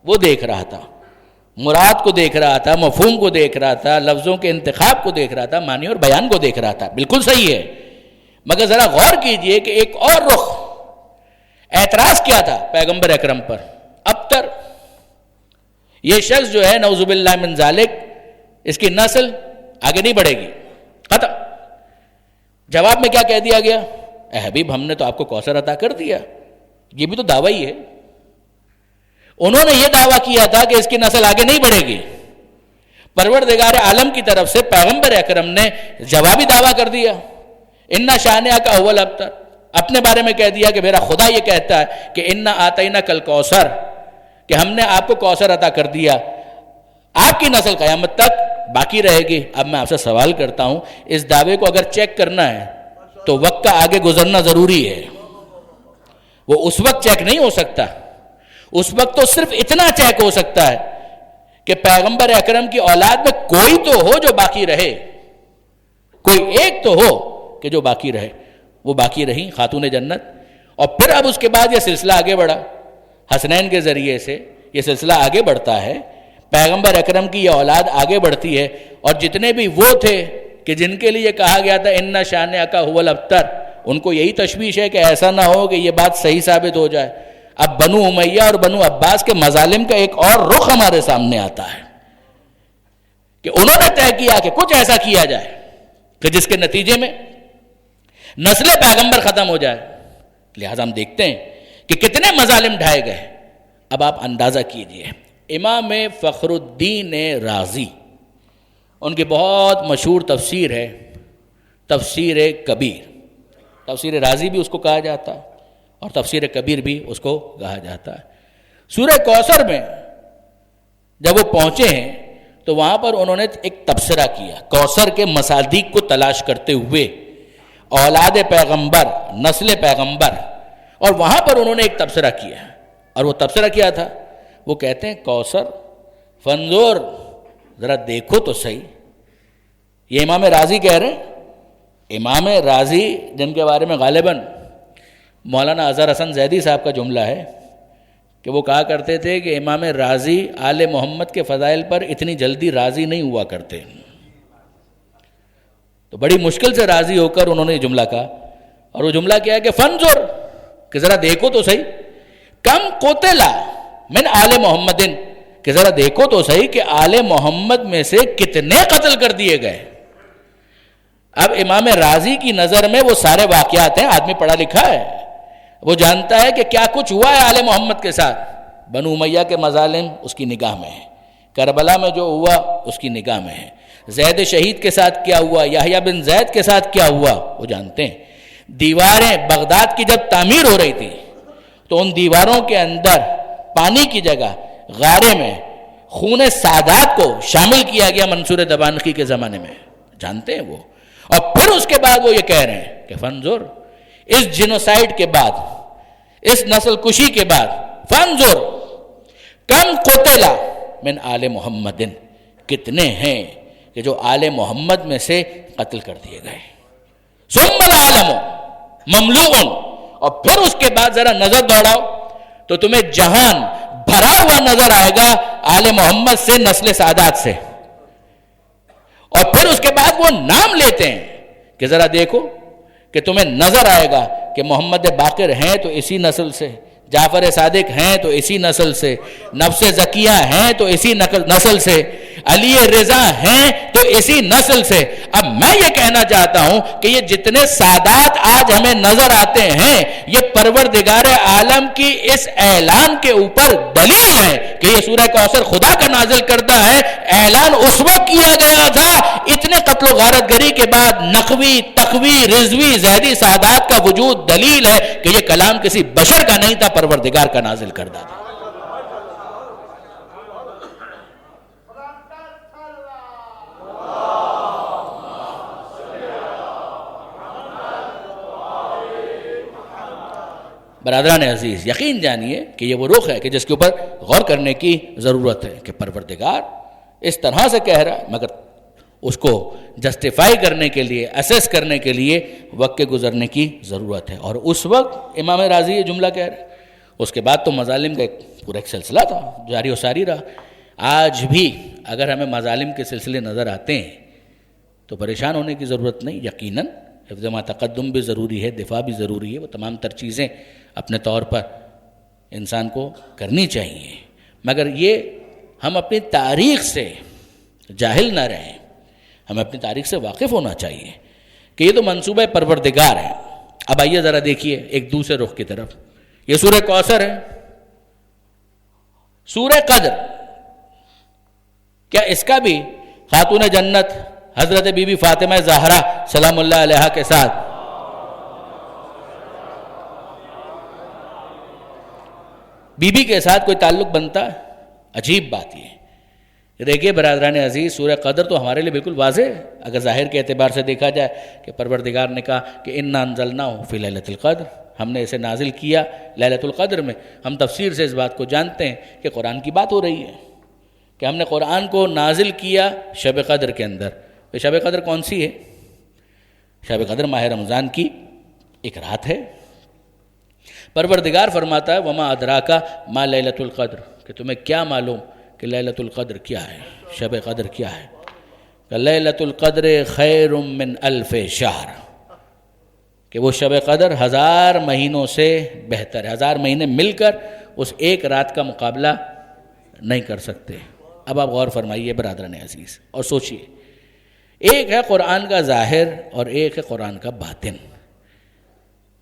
وہ دیکھ رہا تھا، مراد کو دیکھ رہا تھا، مفہوم کو دیکھ رہا تھا، لفظوں کے انتخاب کو دیکھ رہا تھا، معنی اور بیان کو دیکھ رہا تھا. بالکل صحیح ہے، مگر ذرا غور کیجئے کہ ایک اور رخ اعتراض کیا تھا پیغمبر اکرم پر. ابتر، یہ شخص جو ہے نعوذ باللہ من ذالک، اس کی نسل آگے نہیں بڑھے گی، ختم. جواب میں کیا کہہ دیا گیا؟ اے حبیب ہم نے تو آپ کو کوثر عطا کر دیا. یہ بھی تو دعویٰ ہی ہے. انہوں نے یہ دعویٰ کیا تھا کہ اس کی نسل آگے نہیں بڑھے گی. پروردگار عالم کی طرف سے پیغمبر اکرم نے جوابی دعویٰ کر دیا، اِنَّ شَانِئَکَ هُوَ الْأَبْتَرُ. اپنے بارے میں کہہ دیا کہ میرا خدا یہ کہتا ہے کہ اِنَّا آتَيْنَاكَ الْكَوْثَرَ، کہ ہم نے آپ کو کوثر عطا کر دیا، آپ کی نسل قیامت تک باقی رہے گی. اب میں آپ سے سوال کرتا ہوں، اس دعوے کو اگر چیک کرنا ہے تو وقت کا آگے گزرنا ضروری ہے. وہ اس وقت چیک نہیں ہو سکتا. اس وقت تو صرف اتنا چیک ہو سکتا ہے کہ پیغمبر اکرم کی اولاد میں کوئی تو ہو جو باقی رہے، کوئی ایک تو ہو کہ جو باقی رہے. وہ باقی رہی خاتون جنت. اور پھر اب اس کے بعد یہ سلسلہ آگے بڑھا، حسنین کے ذریعے سے یہ سلسلہ آگے بڑھتا ہے، پیغمبر اکرم کی یہ اولاد آگے بڑھتی ہے. اور جتنے بھی وہ تھے کہ جن کے لیے کہا گیا تھا اِنَّ شَانِئَکَ هُوَ الْأَبْتَرُ، ان کو یہی تشویش ہے کہ ایسا نہ ہو کہ یہ بات صحیح ثابت ہو جائے. اب بنو امیہ اور بنو عباس کے مظالم کا ایک اور رخ ہمارے سامنے آتا ہے کہ انہوں نے طے کیا کہ کچھ ایسا کیا جائے کہ جس کے نتیجے میں نسل پیغمبر ختم ہو جائے. لہٰذا ہم دیکھتے ہیں کہ کتنے مظالم ڈھائے گئے. اب آپ اندازہ کیجئے، امام فخر الدین رازی، ان کی بہت مشہور تفسیر ہے تفسیر کبیر. تفسیر رازی بھی اس کو کہا جاتا ہے اور تفسیر کبیر بھی اس کو کہا جاتا ہے. سورہ کوثر میں جب وہ پہنچے ہیں تو وہاں پر انہوں نے ایک تبصرہ کیا کوثر کے مصادیق کو تلاش کرتے ہوئے، اولاد پیغمبر، نسل پیغمبر. اور وہاں پر انہوں نے ایک تبصرہ کیا، اور وہ تبصرہ کیا تھا؟ وہ کہتے ہیں کوثر فنظور، ذرا دیکھو تو صحیح. یہ امام رازی کہہ رہے ہیں. امام رازی جن کے بارے میں غالباً مولانا اظہر حسن زیدی صاحب کا جملہ ہے کہ وہ کہا کرتے تھے کہ امام رازی آل محمد کے فضائل پر اتنی جلدی راضی نہیں ہوا کرتے. تو بڑی مشکل سے راضی ہو کر انہوں نے یہ جملہ کہا. اور وہ جملہ کیا ہے کہ فنظر، کہ ذرا دیکھو تو صحیح، کم قتل من آل محمد، کہ ذرا دیکھو تو صحیح کہ آل محمد میں سے کتنے قتل کر دیے گئے. اب امام رازی کی نظر میں وہ سارے واقعات ہیں، آدمی پڑھا لکھا ہے، وہ جانتا ہے کہ کیا کچھ ہوا ہے آل محمد کے ساتھ. بنو امیہ کے مظالم اس کی نگاہ میں ہے، کربلا میں جو ہوا اس کی نگاہ میں ہے، زید شہید کے ساتھ کیا ہوا، یحییٰ بن زید کے ساتھ کیا ہوا وہ جانتے ہیں. دیواریں بغداد کی جب تعمیر ہو رہی تھی تو ان دیواروں کے اندر پانی کی جگہ غارے میں خون سادات کو شامل کیا گیا منصور دبانقی کے زمانے میں، جانتے ہیں وہ. اور پھر اس کے بعد وہ یہ کہہ رہے ہیں کہ فنظر، اس جینوسائیڈ کے بعد، اس نسل کشی کے بعد، فنظر کم قتل من آل محمد، کتنے ہیں کہ جو آل محمد میں سے قتل کر دیے گئے. ثم العالم مملوء، اور پھر اس کے بعد ذرا نظر دوڑاؤ تو تمہیں جہان بھرا ہوا نظر آئے گا آل محمد سے، نسل سادات سے. اور پھر اس کے بعد وہ نام لیتے ہیں کہ ذرا دیکھو کہ تمہیں نظر آئے گا کہ محمد باقر ہیں تو اسی نسل سے، جعفر صادق ہیں تو اسی نسل سے، نفس زکیہ ہیں تو اسی نسل سے، علی رضا ہیں تو اسی نسل سے. اب میں یہ کہنا چاہتا ہوں کہ یہ جتنے سادات آج ہمیں نظر آتے ہیں یہ پروردگار عالم کی اس اعلان کے اوپر دلیل ہے کہ یہ سورہ کوثر خدا کا نازل کردہ ہے. اعلان اس وقت کیا گیا تھا اتنے قتل و غارت گری کے بعد. نقوی، تقوی، رضوی، زیدی سادات کا وجود دلیل ہے کہ یہ کلام کسی بشر کا نہیں تھا، پروردگار کا نازل کردہ تھا. برادران عزیز یقین جانیے کہ یہ وہ رخ ہے کہ جس کے اوپر غور کرنے کی ضرورت ہے کہ پروردگار اس طرح سے کہہ رہا ہے، مگر اس کو جسٹیفائی کرنے کے لیے، اسیس کرنے کے لیے وقت کے گزرنے کی ضرورت ہے۔ اور اس وقت امام راضی یہ جملہ کہہ رہے، اس کے بعد تو مظالم کا پورا ایک سلسلہ تھا، جاری و ساری رہا۔ آج بھی اگر ہمیں مظالم کے سلسلے نظر آتے ہیں تو پریشان ہونے کی ضرورت نہیں، یقیناً حفظ ما تقدم بھی ضروری ہے، دفاع بھی ضروری ہے، وہ تمام تر چیزیں اپنے طور پر انسان کو کرنی چاہیے، مگر یہ ہم اپنی تاریخ سے جاہل نہ رہیں، ہمیں اپنی تاریخ سے واقف ہونا چاہیے کہ یہ تو منصوبہ پروردگار ہے۔ اب آئیے ذرا دیکھیے ایک دوسرے رخ کی طرف، یہ سورہ کوثر ہے، سورہ قدر، کیا اس کا بھی خاتون جنت حضرت بی بی فاطمہ زہرا سلام اللہ علیہا کے ساتھ بی بی کے ساتھ کوئی تعلق بنتا ہے؟ عجیب بات یہ دیکھیے برادران عزیز، سورہ قدر تو ہمارے لیے بالکل واضح ہے اگر ظاہر کے اعتبار سے دیکھا جائے کہ پروردگار نے کہا کہ انا انزلناہ فی لیلۃ القدر، ہم نے اسے نازل کیا لیلۃ القدر میں۔ ہم تفسیر سے اس بات کو جانتے ہیں کہ قرآن کی بات ہو رہی ہے کہ ہم نے قرآن کو نازل کیا شب قدر کے اندر۔ تو شب قدر کون سی ہے؟ شب قدر ماہ رمضان کی ایک رات ہے۔ پروردگار فرماتا ہے وما ادراک ما لیلۃ القدر، کہ تمہیں کیا معلوم کہ لیلۃ القدر کیا ہے، شب قدر کیا ہے؟ کہ لیلۃ القدر خیر من الف شہر، کہ وہ شب قدر 1000 مہینوں سے بہتر ہے، 1000 مہینے مل کر اس ایک رات کا مقابلہ نہیں کر سکتے۔ اب آپ غور فرمائیے برادران عزیز اور سوچئے، ایک ہے قرآن کا ظاہر اور ایک ہے قرآن کا باطن۔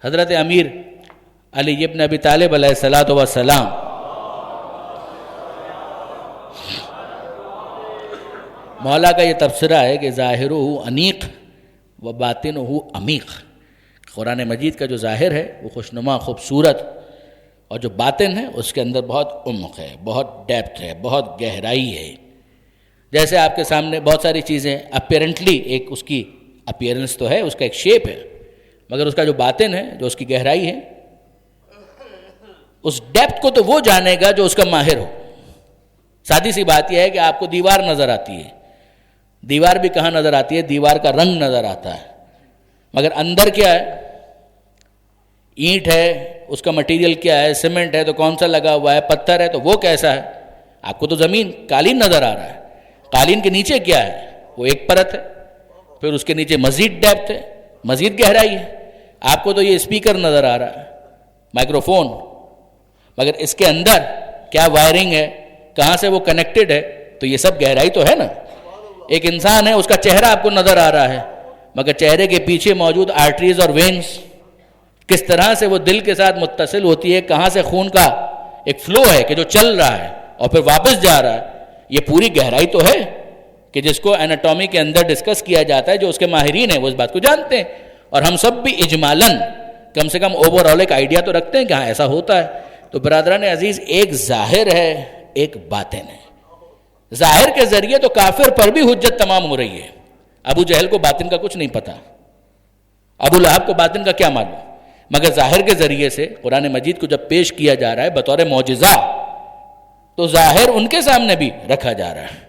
حضرت امیر علی ابن ابی طالب علیہ الصلاۃ والسلام مولا کا یہ تبصرہ ہے کہ ظاہرہ انیق و باطنہ عمیق، قرآن مجید کا جو ظاہر ہے وہ خوشنما خوبصورت، اور جو باطن ہے اس کے اندر بہت عمق ہے، بہت ڈیپتھ ہے، بہت گہرائی ہے۔ جیسے آپ کے سامنے بہت ساری چیزیں اپیرنٹلی ایک اس کی اپیرنس تو ہے، اس کا ایک شیپ ہے، مگر اس کا جو باطن ہے، جو اس کی گہرائی ہے، اس ڈیپتھ کو تو وہ جانے گا جو اس کا ماہر ہو۔ سادی سی بات یہ ہے کہ آپ کو دیوار نظر آتی ہے، دیوار بھی کہاں نظر آتی ہے؟ دیوار کا رنگ نظر آتا ہے، مگر اندر کیا ہے؟ اینٹ ہے، اس کا مٹیریل کیا ہے؟ سیمنٹ ہے تو کون سا لگا ہوا ہے؟ پتھر ہے تو وہ کیسا ہے؟ آپ کو تو زمین قالین نظر آ رہا ہے، قالین کے نیچے کیا ہے؟ وہ ایک پرت ہے، پھر اس کے نیچے مزید ڈیپتھ ہے، مزید گہرائی ہے۔ آپ کو تو یہ اسپیکر نظر آ رہا ہے، مائکرو فون، مگر اس کے اندر کیا وائرنگ ہے، کہاں سے وہ کنیکٹڈ ہے؟ تو یہ سب گہرائی تو ہے نا۔ ایک انسان ہے، اس کا چہرہ آپ کو نظر آ رہا ہے، مگر چہرے کے پیچھے موجود آرٹریز اور وینز کس طرح سے وہ دل کے ساتھ متصل ہوتی ہے، کہاں سے خون کا ایک فلو ہے کہ جو چل رہا ہے اور پھر واپس جا رہا ہے، یہ پوری گہرائی تو ہے کہ جس کو ایناٹومی کے اندر ڈسکس کیا جاتا ہے، جو اس کے ماہرین ہیں وہ اس بات کو جانتے ہیں، اور ہم سب بھی اجمالاً کم سے کم اوور آل ایک آئیڈیا تو رکھتے ہیں کہ ہاں ایسا ہوتا ہے۔ تو برادران عزیز، ایک ظاہر ہے ایک باطن ہے۔ ظاہر کے ذریعے تو کافر پر بھی حجت تمام ہو رہی ہے، ابو جہل کو باطن کا کچھ نہیں پتا، ابو لہب کو باطن کا کیا معلوم، مگر ظاہر کے ذریعے سے قرآن مجید کو جب پیش کیا جا رہا ہے بطور معجزہ، تو ظاہر ان کے سامنے بھی رکھا جا رہا ہے،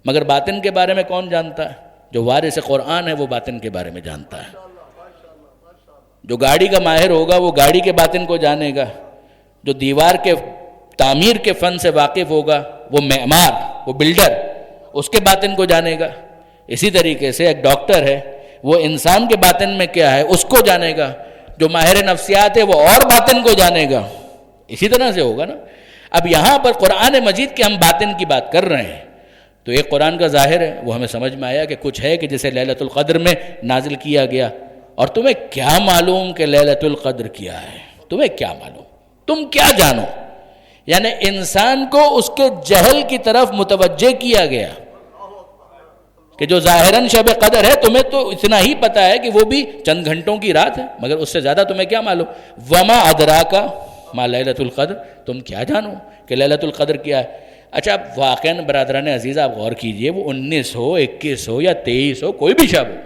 مگر باطن کے بارے میں کون جانتا ہے؟ جو وارث قرآن ہے وہ باطن کے بارے میں جانتا ہے۔ جو گاڑی کا ماہر ہوگا وہ گاڑی کے باطن کو جانے گا، جو دیوار کے تعمیر کے فن سے واقف ہوگا وہ معمار، وہ بلڈر، اس کے باطن کو جانے گا۔ اسی طریقے سے ایک ڈاکٹر ہے، وہ انسان کے باطن میں کیا ہے اس کو جانے گا، جو ماہر نفسیات ہے وہ اور باطن کو جانے گا۔ اسی طرح سے ہوگا نا۔ اب یہاں پر قرآن مجید کے ہم باطن کی بات کر رہے ہیں، تو ایک قرآن کا ظاہر ہے، وہ ہمیں سمجھ میں آیا کہ کچھ ہے کہ جسے لیلۃ القدر میں نازل کیا گیا، اور تمہیں کیا معلوم کہ لیلۃ القدر کیا ہے؟ تمہیں کیا معلوم؟ تم کیا جانو؟ یعنی انسان کو اس کے جہل کی طرف متوجہ کیا گیا کہ جو ظاہراً شب قدر ہے، تمہیں تو اتنا ہی پتا ہے کہ وہ بھی چند گھنٹوں کی رات ہے، مگر اس سے زیادہ تمہیں کیا معلوم؟ وما ادراک ما لیلۃ القدر، تم کیا جانو کہ لیلۃ القدر کیا ہے؟ اچھا، اب واقعاً برادران عزیز آپ غور کیجئے، وہ 19 ہو، 21 ہو یا 23 ہو، کوئی بھی شب ہو،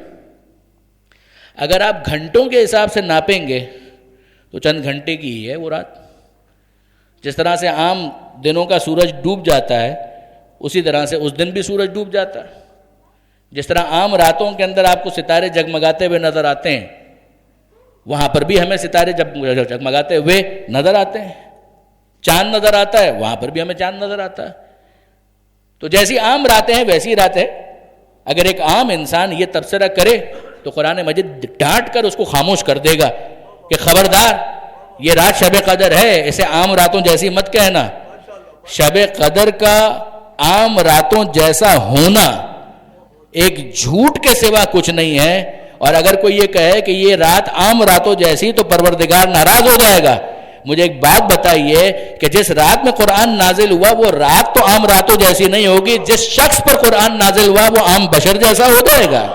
اگر آپ گھنٹوں کے حساب سے ناپیں گے تو چند گھنٹے کی ہی ہے وہ رات. جس طرح سے عام دنوں کا سورج ڈوب جاتا ہے اسی طرح سے اس دن بھی سورج ڈوب جاتا ہے. جس طرح عام راتوں کے اندر آپ کو ستارے جگمگاتے ہوئے نظر آتے ہیں وہاں پر بھی ہمیں ستارے جگمگاتے ہوئے نظر آتے ہیں. چاند نظر آتا ہے وہاں پر بھی ہمیں چاند نظر آتا ہے. تو جیسی عام راتیں ہیں ویسی رات ہے. اگر ایک عام انسان یہ تبصرہ کرے تو قرآن مجید ڈانٹ کر اس کو خاموش کر دے گا کہ خبردار یہ رات شب قدر ہے، اسے عام راتوں جیسی مت کہنا. شب قدر کا عام راتوں جیسا ہونا ایک جھوٹ کے سوا کچھ نہیں ہے. اور اگر کوئی یہ کہے کہ یہ رات عام راتوں جیسی تو پروردگار ناراض ہو جائے گا. مجھے ایک بات بتائیے کہ جس رات میں قرآن نازل ہوا وہ رات تو عام راتوں جیسی نہیں ہوگی، جس شخص پر قرآن نازل ہوا وہ عام بشر جیسا ہو جائے گا.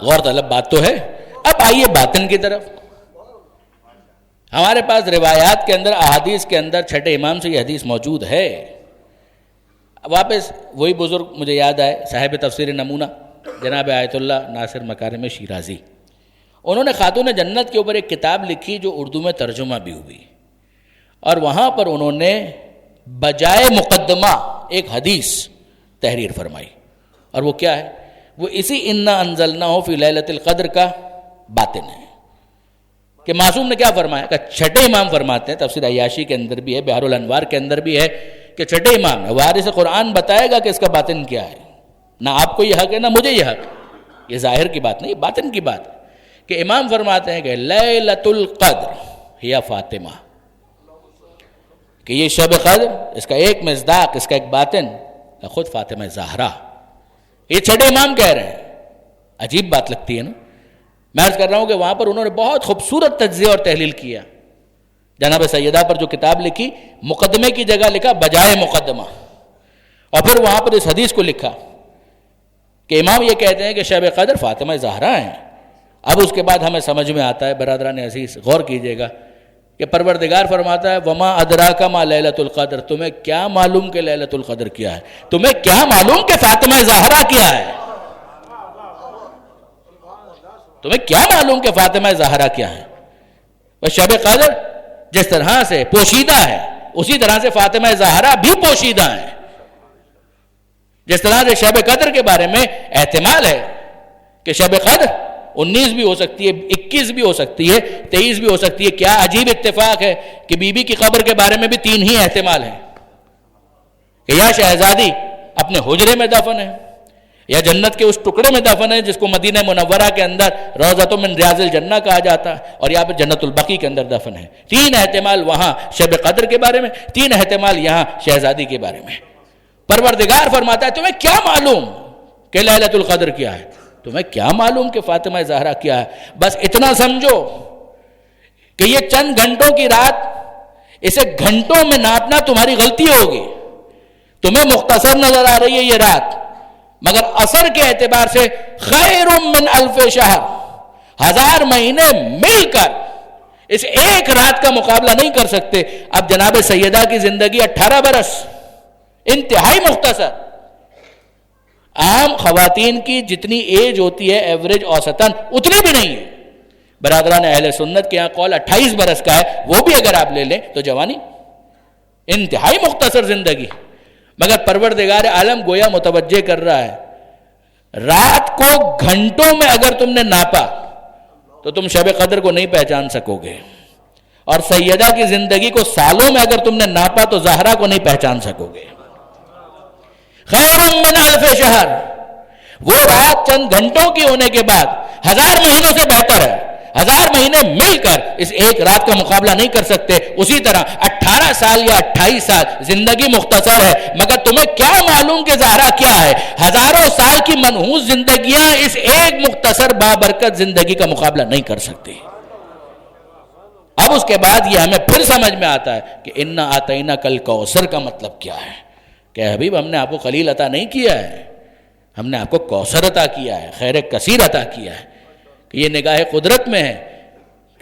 غور طلب بات تو ہے. اب آئیے باطن کی طرف. ہمارے پاس روایات کے اندر احادیث کے اندر چھٹے امام سے یہ حدیث موجود ہے. واپس وہی بزرگ مجھے یاد آئے صاحب تفسیر نمونہ جناب آیت اللہ ناصر مکارم شیرازی. انہوں نے خاتون جنت کے اوپر ایک کتاب لکھی جو اردو میں ترجمہ بھی ہوئی اور وہاں پر انہوں نے بجائے مقدمہ ایک حدیث تحریر فرمائی. اور وہ کیا ہے؟ وہ اسی انا انزلناہ فی لیلۃ القدر کا باطن ہے. کہ معصوم نے کیا فرمایا کہ چھٹے امام فرماتے ہیں، تفسیر عیاشی کے اندر بھی ہے، بحر الانوار کے اندر بھی ہے کہ چھٹے امام نے وارث قرآن بتائے گا کہ اس کا باطن کیا ہے. نہ آپ کو یہ حق ہے نہ مجھے یہ حق. یہ ظاہر کی بات نہیں، یہ باطن کی بات ہے کہ امام فرماتے ہیں کہ لیلۃ القدر یا فاطمہ، کہ یہ شب قدر اس کا ایک مصداق، اس کا ایک باطن خود فاطمہ زہرا. یہ چھٹے امام کہہ رہے ہیں. عجیب بات لگتی ہے نا. میں عرض کر رہا ہوں کہ وہاں پر انہوں نے بہت خوبصورت تجزیہ اور تحلیل کیا. جناب سیدہ پر جو کتاب لکھی مقدمے کی جگہ لکھا بجائے مقدمہ، اور پھر وہاں پر اس حدیث کو لکھا کہ امام یہ کہتے ہیں کہ شب قدر فاطمہ زہرا ہیں. اب اس کے بعد ہمیں سمجھ میں آتا ہے برادران عزیز، غور کیجئے گا کہ پروردگار فرماتا ہے وما ادراک ما لیلۃ القدر، تمہیں کیا معلوم کہ لیلۃ القدر کیا ہے؟ تمہیں کیا معلوم کہ فاطمہ زہرا کیا ہے؟ تمہیں کیا معلوم کہ فاطمہ زہرا کیا ہے؟ بس شب قدر جس طرح سے پوشیدہ ہے اسی طرح سے فاطمہ زہرا بھی پوشیدہ ہے. جس طرح سے شب قدر کے بارے میں احتمال ہے کہ شب قدر 19 بھی ہو سکتی ہے، 21 بھی ہو سکتی ہے، 23 بھی ہو سکتی ہے. کیا عجیب اتفاق ہے کہ بی بی کی قبر کے بارے میں بھی 3 ہی احتمال ہیں کہ یا شہزادی اپنے حجرے میں دفن ہے یا جنت کے اس ٹکڑے میں دفن ہے جس کو مدینہ منورہ کے اندر روضۃ من ریاض الجنہ کہا جاتا ہے، اور یہاں پہ جنت البقیع کے اندر دفن ہے. 3 احتمال وہاں شب قدر کے بارے میں، 3 احتمال یہاں شہزادی کے بارے میں. پروردگار فرماتا ہے تمہیں کیا معلوم کہ لیلۃ القدر کیا ہے؟ تمہیں کیا معلوم کہ فاطمہ زہرا کیا ہے؟ بس اتنا سمجھو کہ یہ چند گھنٹوں کی رات، اسے گھنٹوں میں ناپنا تمہاری غلطی ہوگی. تمہیں مختصر نظر آ رہی ہے یہ رات، مگر اثر کے اعتبار سے خیر من الف شہر، 1000 مہینے مل کر اس ایک رات کا مقابلہ نہیں کر سکتے. اب جناب سیدہ کی زندگی 18 برس، انتہائی مختصر. عام خواتین کی جتنی ایج ہوتی ہے ایوریج اوسطاً اتنی بھی نہیں ہے. برادران اہل سنت کے یہاں قول 28 برس کا ہے، وہ بھی اگر آپ لے لیں تو جوانی. انتہائی مختصر زندگی. مگر پروردگار عالم گویا متوجہ کر رہا ہے رات کو گھنٹوں میں اگر تم نے ناپا تو تم شب قدر کو نہیں پہچان سکو گے، اور سیدہ کی زندگی کو سالوں میں اگر تم نے ناپا تو زہرا کو نہیں پہچان سکو گے. خیر من الف شہر، وہ رات چند گھنٹوں کی ہونے کے بعد 1000 مہینوں سے بہتر ہے. 1000 مہینے مل کر اس ایک رات کا مقابلہ نہیں کر سکتے. اسی طرح 18 سال یا 28 سال زندگی مختصر ہے، مگر تمہیں کیا معلوم کہ زہرا کیا ہے؟ 1000 سال کی منحوس زندگیاں اس ایک مختصر بابرکت زندگی کا مقابلہ نہیں کر سکتی. اب اس کے بعد یہ ہمیں پھر سمجھ میں آتا ہے کہ انا آتینا کل کوثر کا مطلب کیا ہے. کہ حبیب ہم نے آپ کو خلیل عطا نہیں کیا ہے، ہم نے آپ کو کوثر عطا کیا ہے، خیر کثیر عطا کیا ہے کہ یہ نگاہ قدرت میں ہے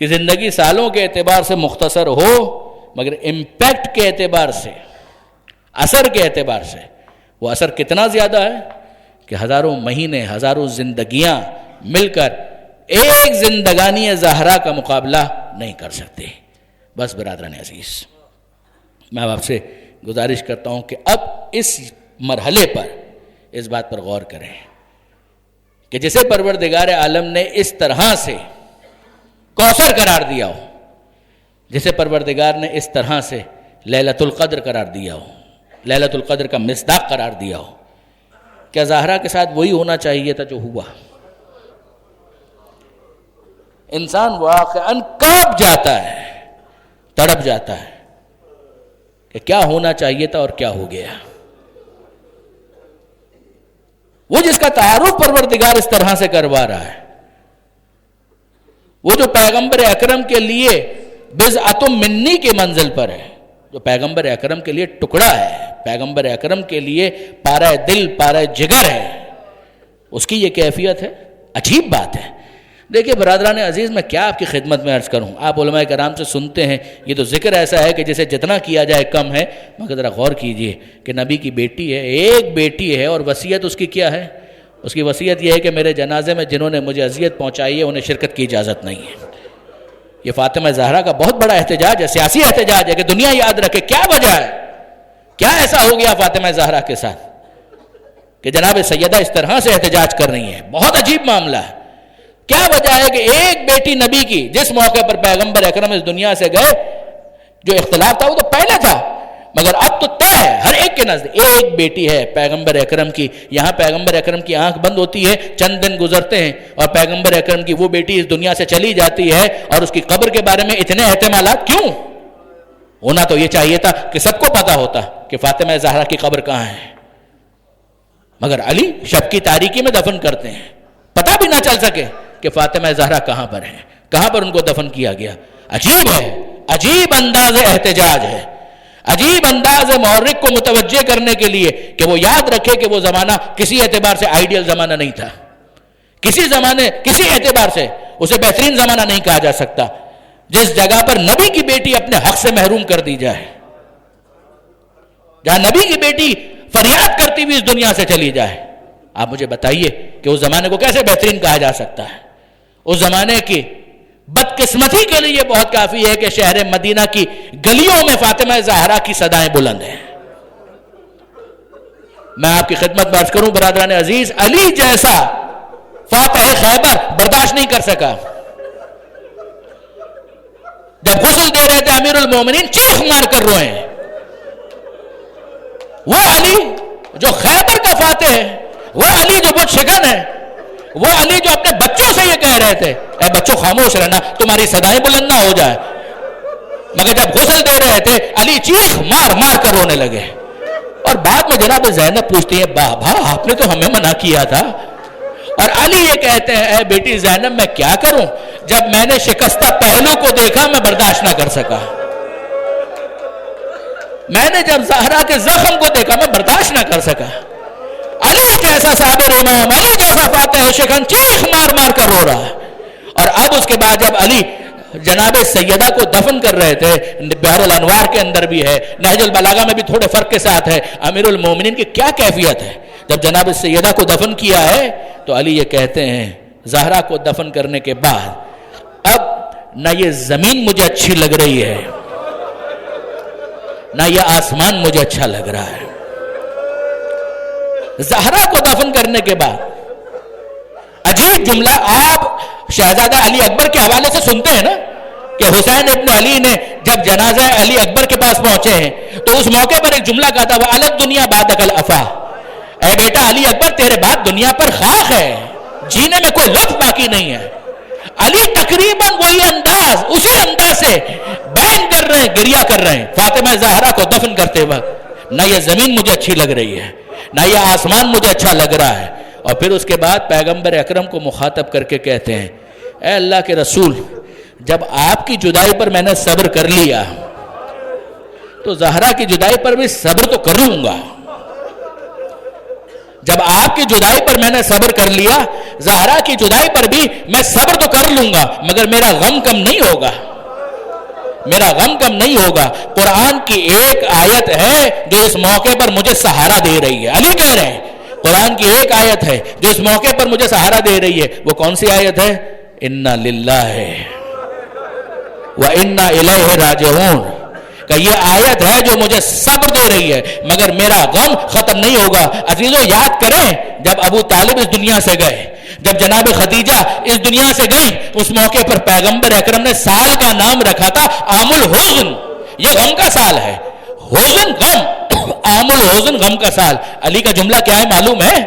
کہ زندگی سالوں کے اعتبار سے مختصر ہو مگر امپیکٹ کے اعتبار سے، اثر کے اعتبار سے وہ اثر کتنا زیادہ ہے کہ ہزاروں مہینے، ہزاروں زندگیاں مل کر ایک زندگانی زہرا کا مقابلہ نہیں کر سکتے۔ بس برادران عزیز، میں آپ سے گزارش کرتا ہوں کہ اب اس مرحلے پر اس بات پر غور کریں کہ جسے پروردگار عالم نے اس طرح سے کوثر قرار دیا ہو، جسے پروردگار نے اس طرح سے لیلۃ القدر قرار دیا ہو، لیلۃ القدر کا مصداق قرار دیا ہو، کیا زہرا کے ساتھ وہی ہونا چاہیے تھا جو ہوا؟ انسان واقعاً کانپ جاتا ہے، تڑپ جاتا ہے کہ کیا ہونا چاہیے تھا اور کیا ہو گیا۔ وہ جس کا تعارف پروردگار اس طرح سے کروا رہا ہے، وہ جو پیغمبر اکرم کے لیے بضعۃ منی کے منزل پر ہے، جو پیغمبر اکرم کے لیے ٹکڑا ہے، پیغمبر اکرم کے لیے پارہ دل، پارہ جگر ہے، اس کی یہ کیفیت ہے، عجیب بات ہے۔ دیکھیے برادران عزیز، میں کیا آپ کی خدمت میں عرض کروں، آپ علماء کرام سے سنتے ہیں یہ تو ذکر ایسا ہے کہ جسے جتنا کیا جائے کم ہے، مگر ذرا غور کیجئے کہ نبی کی بیٹی ہے، ایک بیٹی ہے، اور وصیت اس کی کیا ہے؟ اس کی وصیت یہ ہے کہ میرے جنازے میں جنہوں نے مجھے اذیت پہنچائی ہے انہیں شرکت کی اجازت نہیں ہے۔ یہ فاطمہ زہرا کا بہت بڑا احتجاج ہے، سیاسی احتجاج ہے کہ دنیا یاد رکھے کیا وجہ ہے، کیا ایسا ہو گیا فاطمہ زہرا کے ساتھ کہ جناب سیدہ اس طرح سے احتجاج کر رہی ہیں۔ بہت عجیب معاملہ ہے۔ کیا وجہ ہے کہ ایک بیٹی نبی کی، جس موقع پر پیغمبر اکرم اس دنیا سے گئے، جو اختلاف تھا وہ تو پہلے تھا مگر اب تو طے ہے ہر ایک کے نزد، ایک بیٹی ہے پیغمبر اکرم کی۔ یہاں پیغمبر اکرم کی آنکھ بند ہوتی ہے، چند دن گزرتے ہیں اور پیغمبر اکرم کی وہ بیٹی اس دنیا سے چلی جاتی ہے، اور اس کی قبر کے بارے میں اتنے احتمالات کیوں؟ ہونا تو یہ چاہیے تھا کہ سب کو پتا ہوتا کہ فاطمہ زہرا کی قبر کہاں ہے، مگر علی شب کی تاریکی میں دفن کرتے ہیں، پتہ بھی نہ چل سکے کہ فاطمہ زہرا کہاں پر ہے، کہاں پر ان کو دفن کیا گیا۔ عجیب ہے، عجیب انداز احتجاج ہے، عجیب انداز محرک کو متوجہ کرنے کے لیے کہ وہ یاد رکھے کہ وہ زمانہ کسی اعتبار سے آئیڈیل زمانہ نہیں تھا، کسی اعتبار سے اسے بہترین زمانہ نہیں کہا جا سکتا، جس جگہ پر نبی کی بیٹی اپنے حق سے محروم کر دی جائے، جہاں نبی کی بیٹی فریاد کرتی ہوئی اس دنیا سے چلی جائے۔ آپ مجھے بتائیے کہ اس زمانے کو کیسے بہترین کہا جا سکتا ہے؟ اس زمانے کی بدقسمتی کے لیے بہت کافی ہے کہ شہر مدینہ کی گلیوں میں فاطمہ زہرا کی صدائیں بلند ہیں۔ میں آپ کی خدمت میں عرض کروں برادران عزیز، علی جیسا فاتح خیبر برداشت نہیں کر سکا۔ جب غسل دے رہے تھے امیر المومنین چیخ مار کر روئے ہیں، وہ علی جو خیبر کا فاتح ہے، وہ علی جو بت شکن ہے، وہ علی جو اپنے بچوں سے یہ کہہ رہے تھے اے بچوں خاموش رہنا، تمہاری صدائیں بلند نہ ہو جائے، مگر جب غسل دے رہے تھے علی چیخ مار مار کر رونے لگے۔ اور بعد میں جناب زینب پوچھتی ہے بابا آپ نے تو ہمیں منع کیا تھا، اور علی یہ کہتے ہیں اے بیٹی زینب میں کیا کروں، جب میں نے شکستہ پہلو کو دیکھا میں برداشت نہ کر سکا، میں نے جب زہرا کے زخم کو دیکھا میں برداشت نہ کر سکا۔ علی جیسا صابر امام، علی جیسا فاتح شکن چیخ مار مار کر رو رہا ہے۔ اور اب اس کے بعد جب علی جناب سیدہ کو دفن کر رہے تھے، بحر الانوار کے اندر بھی ہے، نہج البلاغہ میں بھی تھوڑے فرق کے ساتھ ہے، امیر المومنین کی کیا کیفیت ہے، جب جناب سیدہ کو دفن کیا ہے تو علی یہ کہتے ہیں زہرا کو دفن کرنے کے بعد اب نہ یہ زمین مجھے اچھی لگ رہی ہے، نہ یہ آسمان مجھے اچھا لگ رہا ہے۔ زہرا کو دفن کرنے کے بعد عجیب جملہ آپ شہزادہ علی اکبر کے حوالے سے سنتے ہیں نا کہ حسین ابن علی نے جب جنازہ علی اکبر کے پاس پہنچے ہیں تو اس موقع پر ایک جملہ کہا تھا وہ الگ دنیا بعدک الافا، اے بیٹا علی اکبر تیرے بعد دنیا پر خاک ہے، جینے میں کوئی لطف باقی نہیں ہے۔ علی تقریباً وہی انداز، اسی انداز سے بین کر رہے ہیں، گریہ کر رہے ہیں فاطمہ زہرا کو دفن کرتے وقت، نہ یہ زمین مجھے اچھی لگ رہی ہے، نہ یہ آسمان مجھے اچھا لگ رہا ہے۔ اور پھر اس کے بعد پیغمبر اکرم کو مخاطب کر کے کہتے ہیں اے اللہ کے رسول، جب آپ کی جدائی پر میں نے صبر کر لیا تو زہرا کی جدائی پر بھی صبر تو کر لوں گا۔ جب آپ کی جدائی پر میں نے صبر کر لیا، زہرا کی جدائی پر بھی میں صبر تو کر لوں گا، مگر میرا غم کم نہیں ہوگا، میرا غم کم نہیں ہوگا۔ قرآن کی ایک آیت ہے جو اس موقع پر مجھے سہارا دے رہی ہے، علی کہہ رہے ہیں قرآن کی ایک آیت ہے جو اس موقع پر مجھے سہارا دے رہی ہے، وہ کون سی آیت ہے؟ اِنَّا لِلَّهِ وَإِنَّا إِلَيْهِ رَاجِعُونَ، کہ یہ آیت ہے جو مجھے صبر دے رہی ہے مگر میرا غم ختم نہیں ہوگا۔ عزیزو یاد کریں جب ابو طالب اس دنیا سے گئے، جب جناب خدیجہ اس دنیا سے گئی، اس موقع پر پیغمبر اکرم نے سال کا نام رکھا تھا عام الحزن، یہ غم کا سال ہے، حزن غم، عام الحزن غم کا سال۔ علی کا جملہ کیا ہے معلوم ہے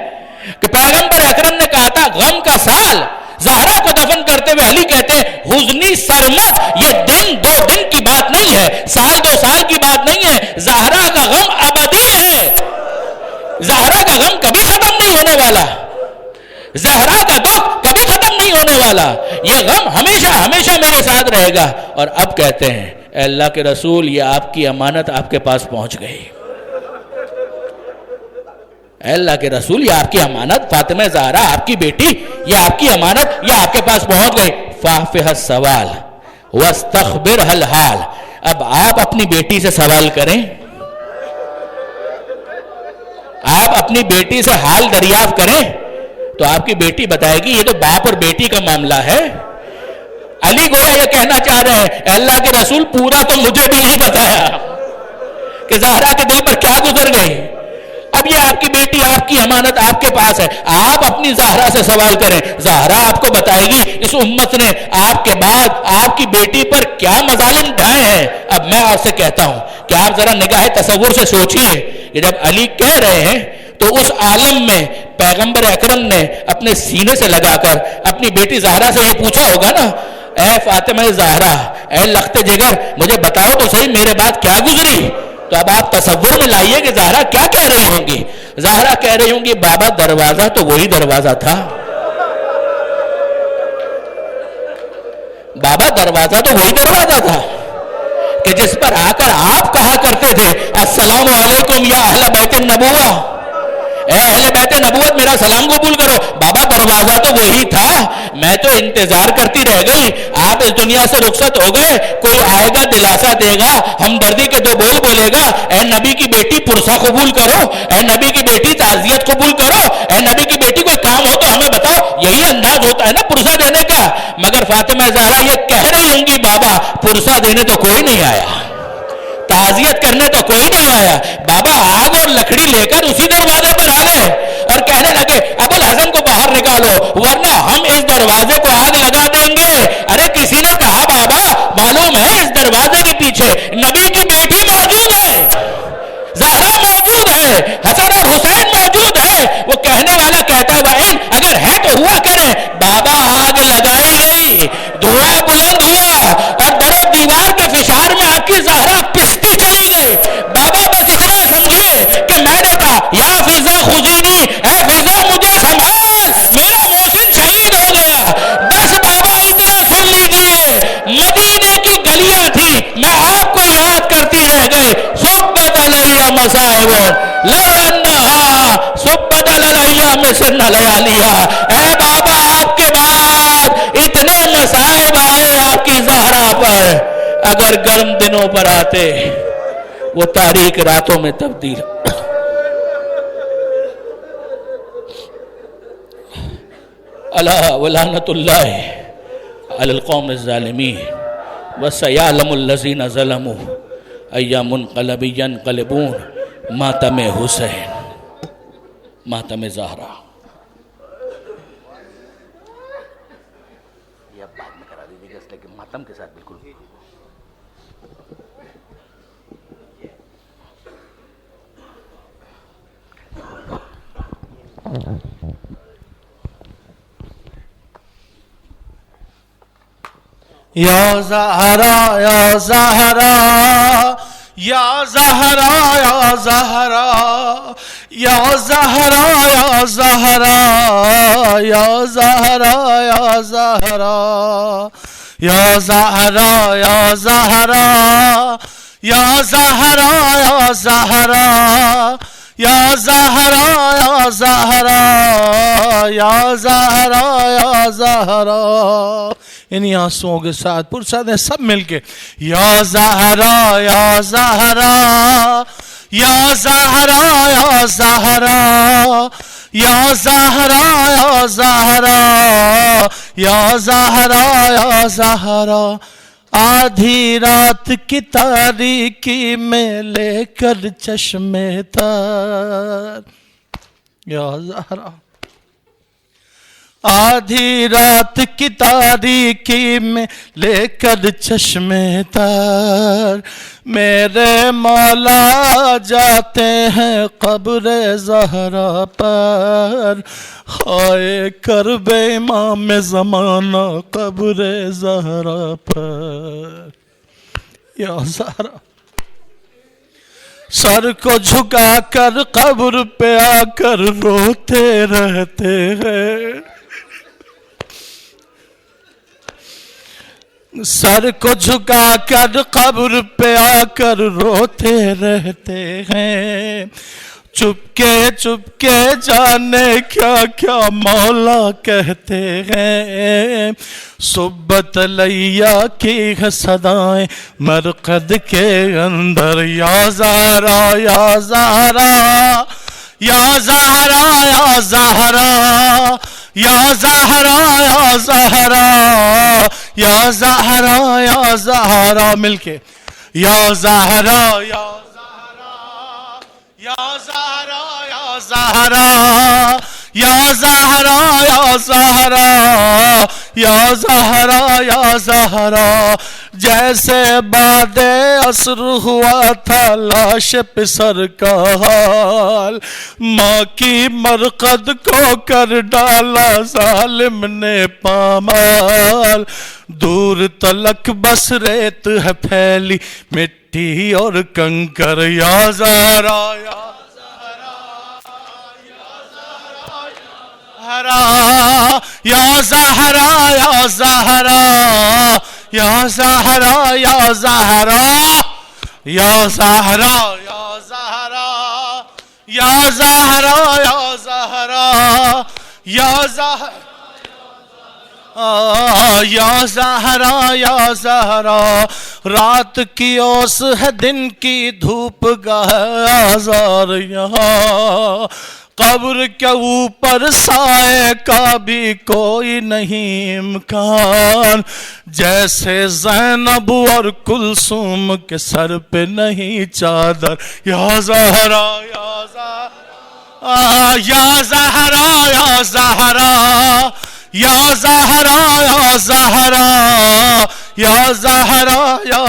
کہ پیغمبر اکرم نے کہا تھا غم کا سال، زہرا کو دفن کرتے ہوئے علی کہتے ہیں حزنی سرمد، یہ دن دو دن کی بات نہیں ہے، سال دو سال کی بات نہیں ہے، زہرا کا غم ابدی ہے، زہرا کا غم کبھی ختم نہیں ہونے والا، زہرا کا دکھ کبھی ختم نہیں ہونے والا، یہ غم ہمیشہ ہمیشہ میرے ساتھ رہے گا۔ اور اب کہتے ہیں اے اللہ کے رسول یہ آپ کی امانت آپ کے پاس پہنچ گئی، اے اللہ کے رسول یہ آپ کی امانت، فاطمہ زہرا آپ کی بیٹی، یہ آپ کی امانت، یہ آپ کے پاس پہنچ گئی۔ فاحفظ السوال واستخبرها الحال، اب آپ اپنی بیٹی سے سوال کریں، آپ اپنی بیٹی سے حال دریافت کریں تو آپ کی بیٹی بتائے گی یہ تو باپ اور بیٹی کا معاملہ ہے۔ علی گویا یہ کہنا چاہ رہے ہیں اے اللہ کے رسول پورا تو مجھے بھی نہیں بتایا کہ زہرا کے دل پر کیا گزر گئی، اب یہ آپ کی بیٹی آپ کی امانت آپ کے پاس ہے، آپ اپنی زہرا سے سوال کریں، زہرا آپ کو بتائے گی اس امت نے آپ کے بعد آپ کی بیٹی پر کیا مظالم ڈھائے ہیں۔ اب میں آپ سے کہتا ہوں کہ آپ ذرا نگاہ تصور سے سوچئے کہ جب علی کہہ رہے ہیں تو اس عالم میں پیغمبر اکرم نے اپنے سینے سے لگا کر اپنی بیٹی زہرا سے یہ پوچھا ہوگا نا، اے فاطمہ زہرا، اے لخت جگر، مجھے بتاؤ تو صحیح میرے بعد کیا گزری۔ تو اب آپ تصور میں لائیے کہ زہرا کیا کہہ رہی ہوں گی، زہرا کہہ رہی ہوں گی بابا دروازہ تو وہی دروازہ تھا، بابا دروازہ تو وہی دروازہ تھا کہ جس پر آ کر آپ کہا کرتے تھے السلام علیکم یا اہل بیت النبوہ، اے اہل بیت نبوت میرا سلام قبول کرو۔ بابا دروازہ تو وہی تھا، میں تو انتظار کرتی رہ گئی، آپ اس دنیا سے رخصت ہو گئے، کوئی آئے گا دلاسا دے گا، ہمدردی کے دو بول بولے گا، اے نبی کی بیٹی پرسہ قبول کرو، اے نبی کی بیٹی تعزیت قبول کرو، اے نبی کی بیٹی کوئی کام ہو تو ہمیں بتاؤ، یہی انداز ہوتا ہے نا پرسہ دینے کا۔ مگر فاطمہ زہرا یہ کہہ رہی ہوں گی بابا پرسہ دینے تو کوئی نہیں آیا، تعزیت کرنے تو کوئی نہیں آیا، بابا آگ اور لکڑی لے کر اسی دروازے پر آ گئے اور کہنے لگے ابو الحسن کو باہر نکالو ورنہ ہم اس دروازے کو آگ لگا دیں گے۔ ارے کسی نے کہا بابا معلوم ہے اس دروازے کے پیچھے نبی کی بیٹی موجود ہے، زہرا موجود ہے، حسن اور حسین موجود ہے۔ وہ کہنے والا کہتا ہے اگر ہے تو ہوا کرے، بابا آگ لگائی گئی، دھواں بلند ہوا اور در و دیوار کے فشار میں آپ کی زہرا پستی چلی گئی۔ بابا بس اتنا سمجھیے کہ میں نے کہا یا فضا خزینی، اے فضا مجھے سنبھال، میرا محسن شہید ہو گیا۔ بس بابا اتنا سن لیجئے، مدینے کی گلیاں تھی، میں آپ کو یاد کرتی رہ گئی، صبت علیہ مصائب لو انہا صبت علیہ مسن لیالیا۔ اے بابا آپ کے بعد اتنے مصائب آئے آپ کی زہرا پر، اگر گرم دنوں پر آتے وہ تاریک راتوں میں تبدیل۔ اللہ ولعنت اللہ علی القوم الظالمین وسیعلم الذین ظلموا ای منقلب ینقلبون۔ ماتم حسین، ماتم زہرا۔ یہ اب بعد میں کرا دیجیے گا اس لیے ماتم کے ساتھ بالکل۔ یا زہرا یا زہرا یا زہرا یا زہرا یا زہرا یا زہرا یا زہرا یا زہرا یا زہرا یا زہرا یا زہرا یا زہرا یا زہرا یا زہرا یا زہرا یا زہرا. انہی آنسوؤں کے ساتھ پرساد ہیں سب مل کے. یا زہرا یا زہرا یا زہرا یا زہرا یا زہرا یا زہرا یا زہرا یا زہرا. آدھی رات کی تاریکی میں لے کر چشمے تر یا زہرا. آدھی رات کی تاریکی میں لے کر چشمے تر میرے مولا جاتے ہیں قبر زہرا پر. ہائے کرب امام زمانہ قبر زہرا پر یا زہرا. سر کو جھکا کر قبر پہ آ کر روتے رہتے ہیں. سر کو جھکا کر قبر پہ آ کر روتے رہتے ہیں. چپکے چپکے جانے کیا کیا مولا کہتے ہیں. صبت لیا کی ہے صدائیں مرقد کے اندر. یا زہرا یا زہرا یا زہرا یا زہرا یا زہرا یا زہرا یا زہرا یا زہرا. مل کے یا زہرا یا یا زہرا یا زہرا یا زہرا یا زہرا یا زہرا یا زہرا. جیسے بعد عصر ہوا تھا لاش پسر کا حال. ماں کی مرقد کو کر ڈالا ظالم نے پامال. دور تلک بس ریت ہے پھیلی مٹی اور کنکر. یا زہرا یا یا زہرا یا زہرا یا زہرا یا زہرا یا زہرا یا زہرا یا زہرا یا زہرا یا زہرا یا زہرا یا زہرا. رات کی اوس ہے دن کی دھوپ گاہ آزار. یہاں قبر کے اوپر سائے کا بھی کوئی نہیں امکان. جیسے زینب اور کلثوم کے سر پہ نہیں چادر. یا زہرا یا زہرا یا زہرا یا زہرا یا زہرا یا زہرا یا زہرا یا.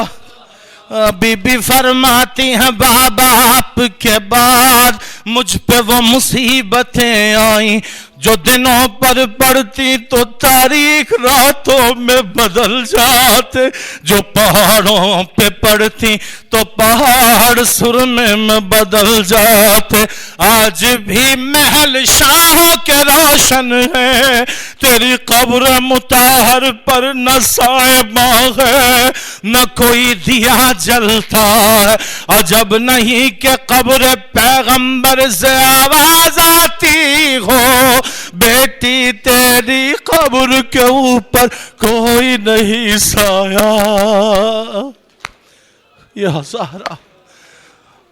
بی بی فرماتی ہیں بابا آپ کے بعد مجھ پہ وہ مصیبتیں آئیں جو دنوں پر پڑتی تو تاریخ راتوں میں بدل جاتے. جو پہاڑوں پہ پڑتی تو پہاڑ سرمے میں بدل جاتے. آج بھی محل شاہوں کے روشن ہے تیری قبر مطہر پر نہ صاحباں ہے نہ کوئی دیا جلتا ہے. عجب نہیں کہ قبر پیغمبر سے آواز آتی ہو بیٹی تیری قبر کے اوپر کوئی نہیں سایہ. یا زہرا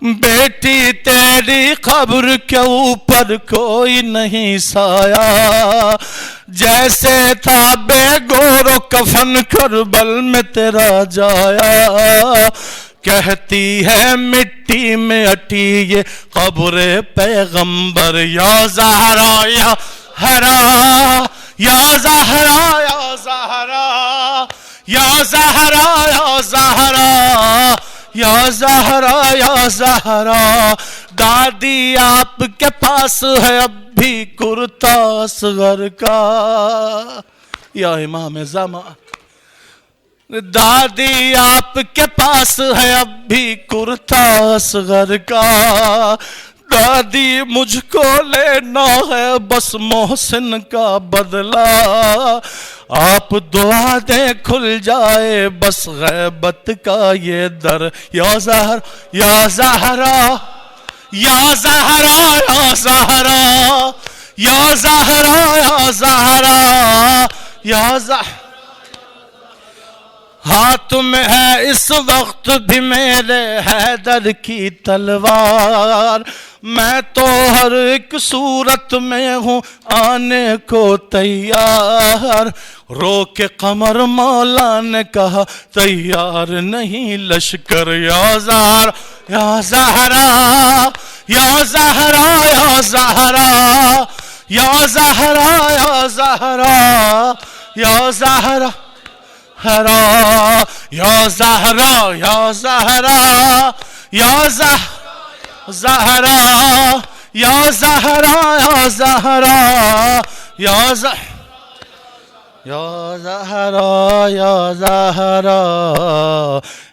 بیٹی تیری قبر کے اوپر کوئی نہیں سایہ. جیسے تھا بے گور و کفن کربل میں تیرا جایا. کہتی ہے مٹی میں اٹی یہ قبر پیغمبر. یا زہرا یا زہرا یا زہرا یا زہرا یا زہرا یا زہرا یا زہرا یا زہرا. دادی آپ کے پاس ہے اب بھی کرتا اصغر کا. یا امام زمان دادی آپ کے پاس ہے اب بھی کرتا اصغر کا. دادی مجھ کو لینا ہے بس محسن کا بدلہ. آپ دعا دیں کھل جائے بس غیبت کا یہ در. یا زہرا یا زہرا یا زہرا یا زہرا یا زہرا یا زہرا یا زہرا ہاتھ میں ہے اس وقت بھی میرے حیدر کی تلوار، میں تو ہر ایک صورت میں ہوں آنے کو تیار، رو کے قمر مولا نے کہا تیار نہیں لشکر، یا زہرا یا زہرا یا زہرا یا زہرا یا زہرا یا زہرا یا زہرا یا زہرا یا زہرا یا زہرا یا زہرا یا زہرا یا زہرا یا زہرا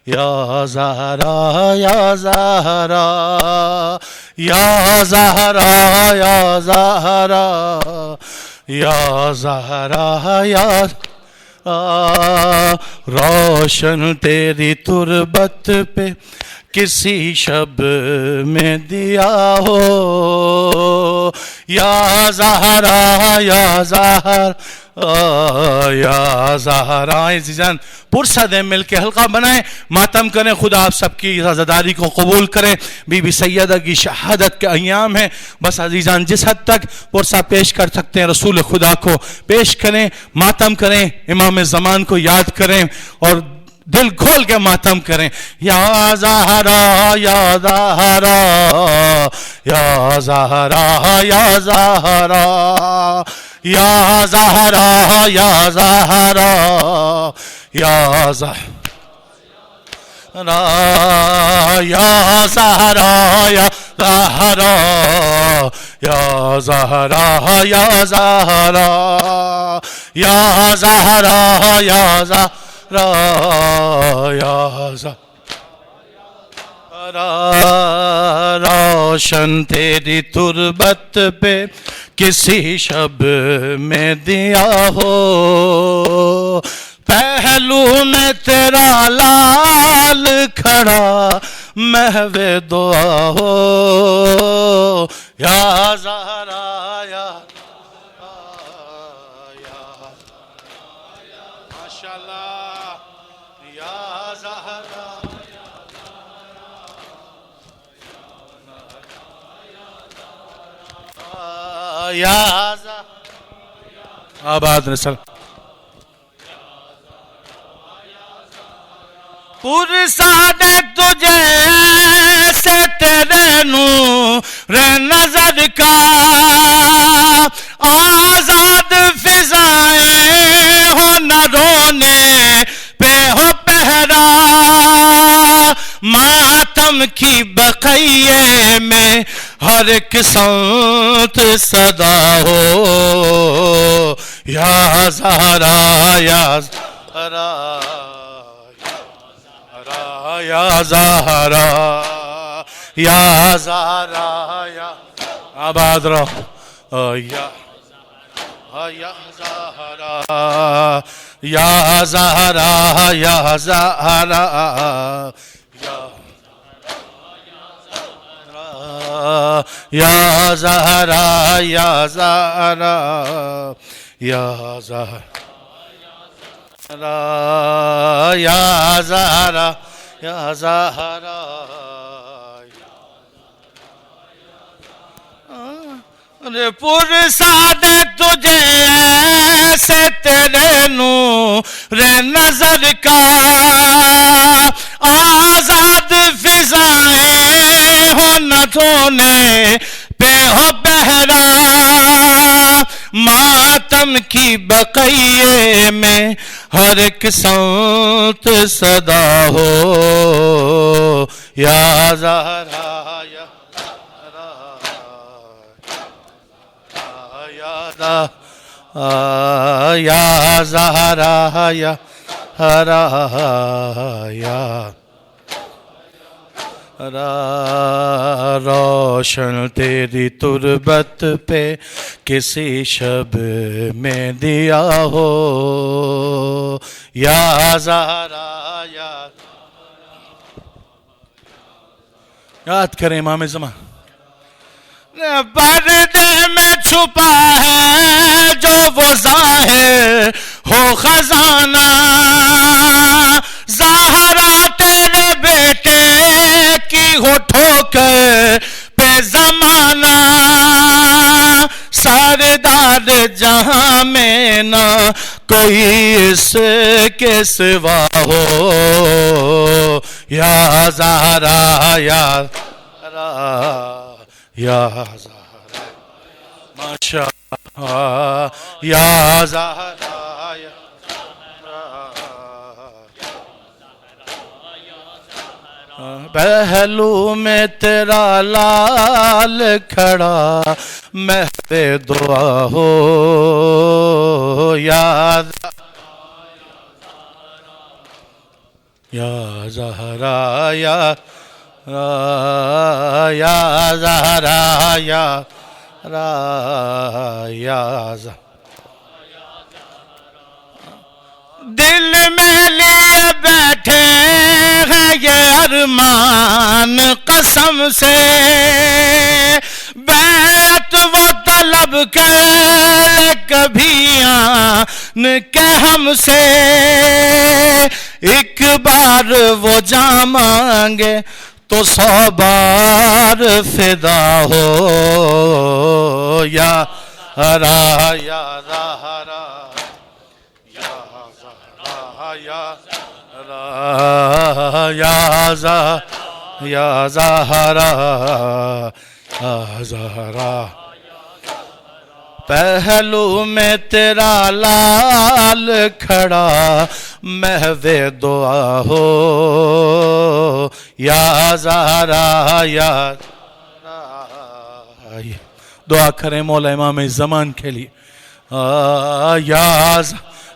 یا زہرا یا زہرا یا زہرا یا زہرا یا زہرا یا روشن تیری تربت پہ کسی شب میں دیا ہو، یا زہرا یا زہرا یا زہرا۔ عزیزان پرصدے مل کے حلقہ بنائیں، ماتم کریں، خدا آپ سب کی عزاداری کو قبول کریں۔ بی بی سیدہ کی شہادت کے ایام ہیں، بس عزیزان جس حد تک پرسہ پیش کر سکتے ہیں رسول خدا کو پیش کریں، ماتم کریں، امام زمان کو یاد کریں اور دل کھول کے ماتم کریں۔ یا زہرا یا زہرا یا زہرا یا زہرا یا زہرا یا زہرا یا زہرا یا زہرا یا زہرا یا زہرا یا زہرا یا زہرا یا زہرا یا زہرا روشن تیری تربت پہ کسی شب میں دیا ہو، پہلو میں تیرا لال کھڑا محو دعا ہو، یا زہرا یا ماشاءاللہ یا زہرا یا آباد نسل پرساد تجھے سے تیرے نور نظر کا آزاد فضائیں ہو نہ رونے پہ ہو پہرا، ماتم کی بقیے میں ہر ایک سمت صدا ہو، یا زہرا یا زہرا یا زہرا یا زہرا یا آباد رہو، یا زہرا یا زہرا یا زہرا یا زہرا یا زہرا یا زہرا یا زہرا یا زہرا پرساد تجھے ایسے تیرے نور نظر کا آزاد فضائیں ہو نہ دھونے پہ ہو پہرا، ماتم کی بقیے میں ہر ایک سمت صدا ہو، یا زہرا یا یا زہرا یا یا روشن تیری تربت پہ کسی شب میں دیا ہو، یا زہرا یا یاد کریں امام زمان پردے میں چھپا ہے جو وہ ظاہر ہو خزانہ، زہرا تیرے بیٹے کی ہو ٹھوکر پہ زمانہ، سردار جہاں میں نہ کوئی اس کے سوا ہو، یا زہرا یا زہرا یا زہرا، ماشاء اللہ یا زہرا یا پہلو میں تیرا لال کھڑا محو دعا ہو، یا زہرا یا زہرا یا زہرا، دل میں لیے بیٹھے ہیں یہ ارمان قسم سے، بیعت وہ طلب کر کبھی آن کے ہم سے، ایک بار وہ جا مانگے تو 100 بار فدا ہو، یا زہرا یا زہرا یا زہرا یا زہرا، پہلو میں تیرا لال کھڑا محو دعا ہو، یا زہرا یا زہرا، دعا کریں مولا امام زمان کے لیے، یا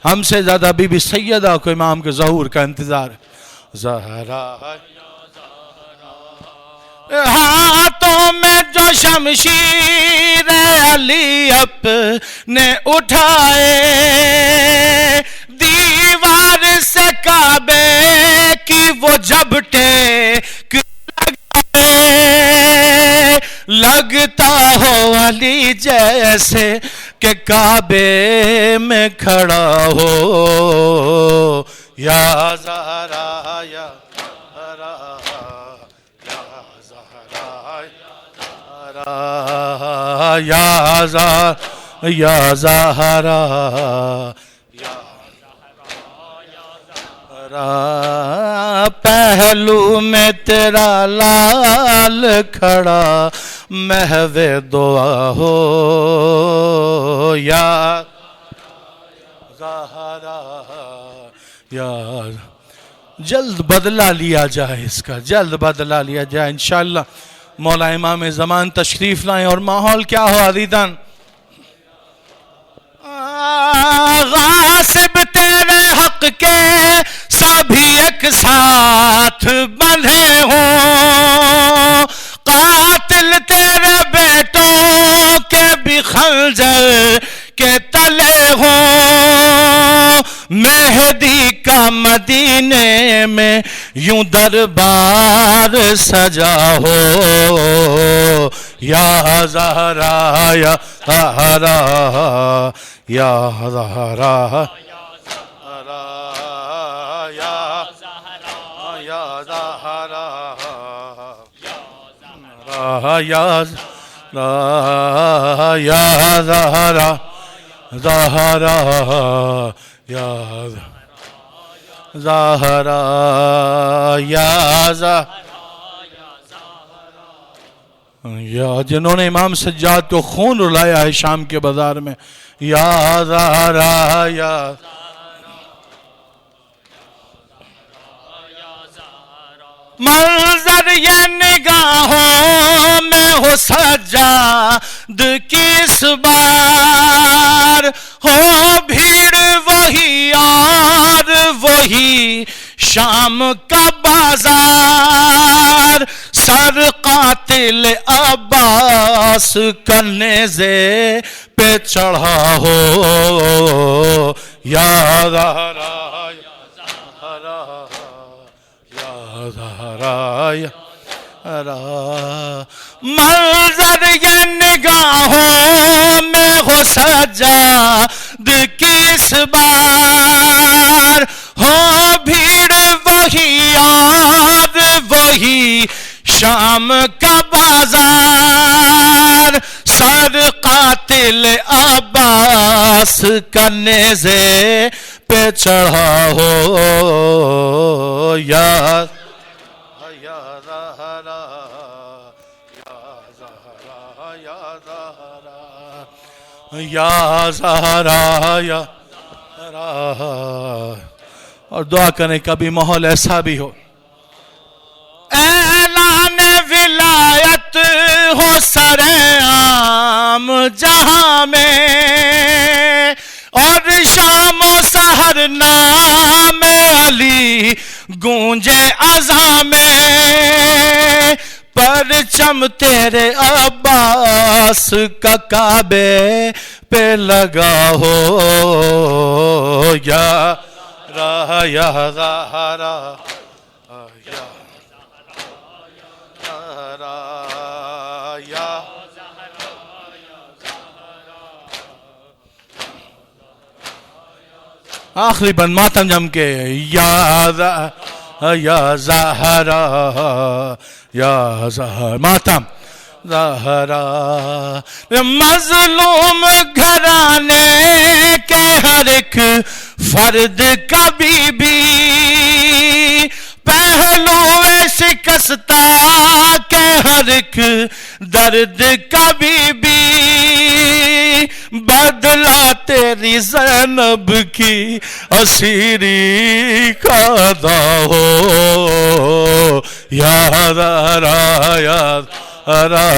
ہم سے زیادہ بی بی سیدہ کو امام کے ظہور کا انتظار ہے، زہرا ہاتھوں میں جو شمشیر علی اپنے اٹھائے، دیوار سے کعبے کی وہ جب ٹیک لگائے، لگتا ہو علی جیسے کہ کعبے میں کھڑا ہو، یا زہرا یا زہرا یا زہرا یا زہرا پہلو میں تیرا لال کھڑا محو دعا ہو، یا زہرا یا جلد بدلہ لیا جائے، اس کا جلد بدلہ لیا جائے انشاءاللہ۔ مولا امام زمان تشریف لائیں اور ماحول کیا ہو عزیزان، غاصب تیرے حق کے سبھی ایک ساتھ بندھے ہوں، قاتل تیرے بیٹوں کے بھی خنجر کے تلے ہوں، مہدی کا مدینے میں یوں دربار سجا ہو، یا زہرا یا زہرا یا زہرا یا زہرا یا زہرا زہرا یا زہرا یا زہرا، یا جنہوں نے امام سجاد کو خون رلایا ہے شام کے بازار میں، یا زہرا یا منظر یہ نگاہوں میں ہو سجاد کی اس بار، ہو بھیڑ وہی اور وہی شام کا بازار، سر قاتل عباس کا نیزے پہ چڑھا ہو، یا زہرا یا زہرا منظر یہ نگاہوں میں ہو سجاد کی اس بار، ہو بھیڑ وہی یاد وہی شام کا بازار، سر قاتل عباس کا نیزے پہ چڑھا ہو یا زہرا یا زہرا یا زہرا، اور دعا کریں کبھی ماحول ایسا بھی ہو اعلان ولایت ہو سرعام جہاں میں، اور شام و سحر نام علی گونجے اذاں میں، پرچم تیرے عباس کا کعبے پہ لگا ہو یا زہرا یا زہرا یا زہرا یا آخری بند ماتم جم کے یا زہرا یا زہرا ماتم زہرا، مظلوم گھرانے کے ہر ایک فرد کا بی بی، پہلو شکستہ کے ہر ایک درد کا بی بی، بدلہ تیری زینب کی اسیری کا ادا ہو یا زہرا یا زہرا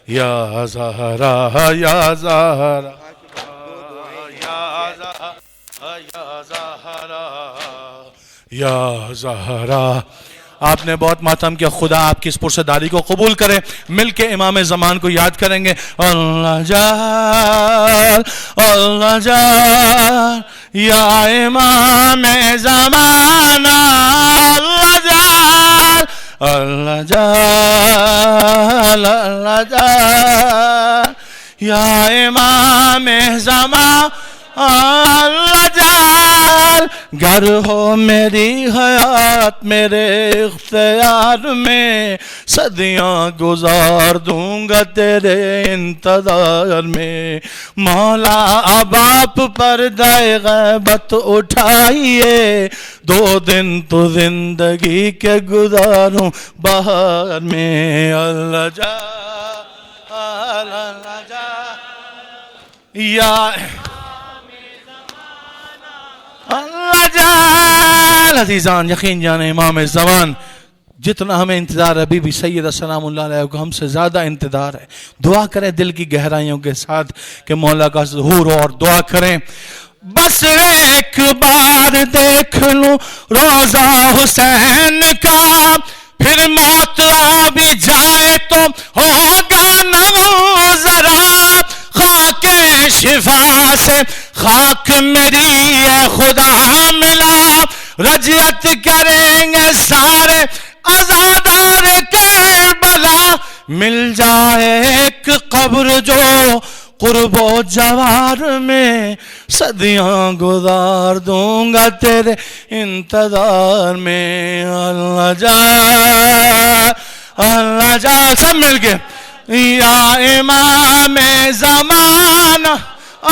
یا زہرا یا زہرا یا زہرا۔ آپ نے بہت ماتم کیا، خدا آپ کی اس پرسداری کو قبول کرے۔ مل کے امام زمان کو یاد کریں گے، اللہ جال اللہ جال یا امام زمانہ، اللہ جال اللہ جال اللہ جال یا امام زمانہ، اللہ جال گر ہو میری حیات میرے اختیار میں، صدیاں گزار دوں گا تیرے انتظار میں، مولا اب آپ پردہ غیبت اٹھائیے، 2 دن تو زندگی کے گزاروں بہار میں، اللہ جال اللہ جال یا اللہ جال۔ عزیزان یقین جانے امام زمان جتنا ہمیں انتظار ہے، بی بی سیدہ سلام اللہ علیہ کو ہم سے زیادہ انتظار ہے۔ دعا کریں دل کی گہرائیوں کے ساتھ کہ مولا کا ظہور ہو، اور دعا کریں بس ایک بار دیکھ لوں روضہ حسین کا، پھر موت آ بھی جائے تو ہوگا نہ ذرا، خاک شفا سے خاک میری اے خدا ملا، رجعت کریں گے سارے عزادار کربلا، مل جائے ایک قبر جو قرب و جوار میں، صدیاں گزار دوں گا تیرے انتظار میں، اللہ جال اللہ جال سب مل کے یا امام زمانہ،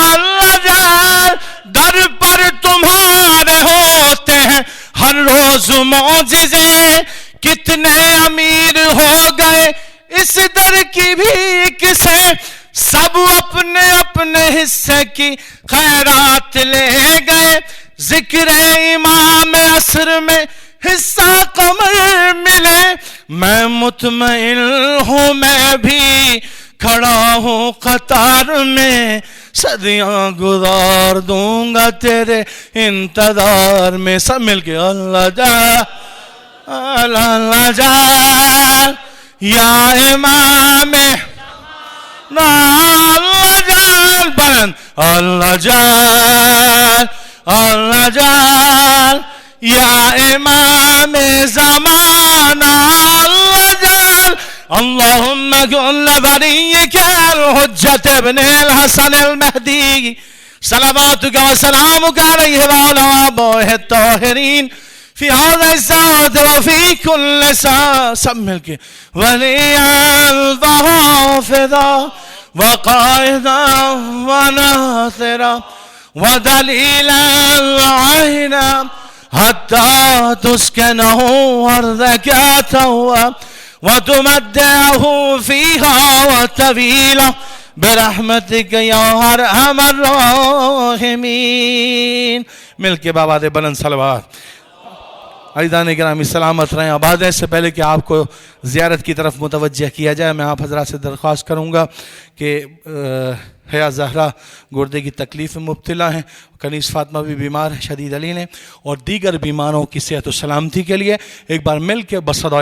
اللہ جال در پر تمہارے ہوتے ہیں ہر روز معجزے، کتنے امیر ہو گئے اس در کی بھی کسے، سب اپنے اپنے حصے کی خیرات لے گئے، ذکر امام عصر میں حصہ قمر ملے، میں مطمئن ہوں میں بھی کھڑا ہوں قطار میں، صدیاں گزار دوں گا تیرے انتظار میں، سب مل کے اللہ جال اللہ جال یا امام اللہ جال بلند اللہ جال اللہ جال یا امام زمانہ، اللہ اللهم كن لوليك الحجة ابن الحسن المهدي صلواتك وسلامك عليه وعلى آبائه الطاهرين في هذا الزاد وفي كل ساعة. سب مل کے وليا وحافظا وقائدا وناصرا ودليلا وعينا حتى تسكنه أرضك توا وتمتعه فيها وطويلا برحمتك يا أرحم الراحمين. مل کے بابا دے بلند صلوات. عزیزان گرامی سلامت رہیں آباد ہیں. اس سے پہلے کہ آپ کو زیارت کی طرف متوجہ کیا جائے میں آپ حضرات سے درخواست کروں گا کہ حیا زہرا گردے کی تکلیف میں مبتلا ہیں, کنیز فاطمہ بھی بیمار ہے شدید علین ہے, اور دیگر بیماروں کی صحت و سلامتی کے لیے ایک بار مل کے بصدائے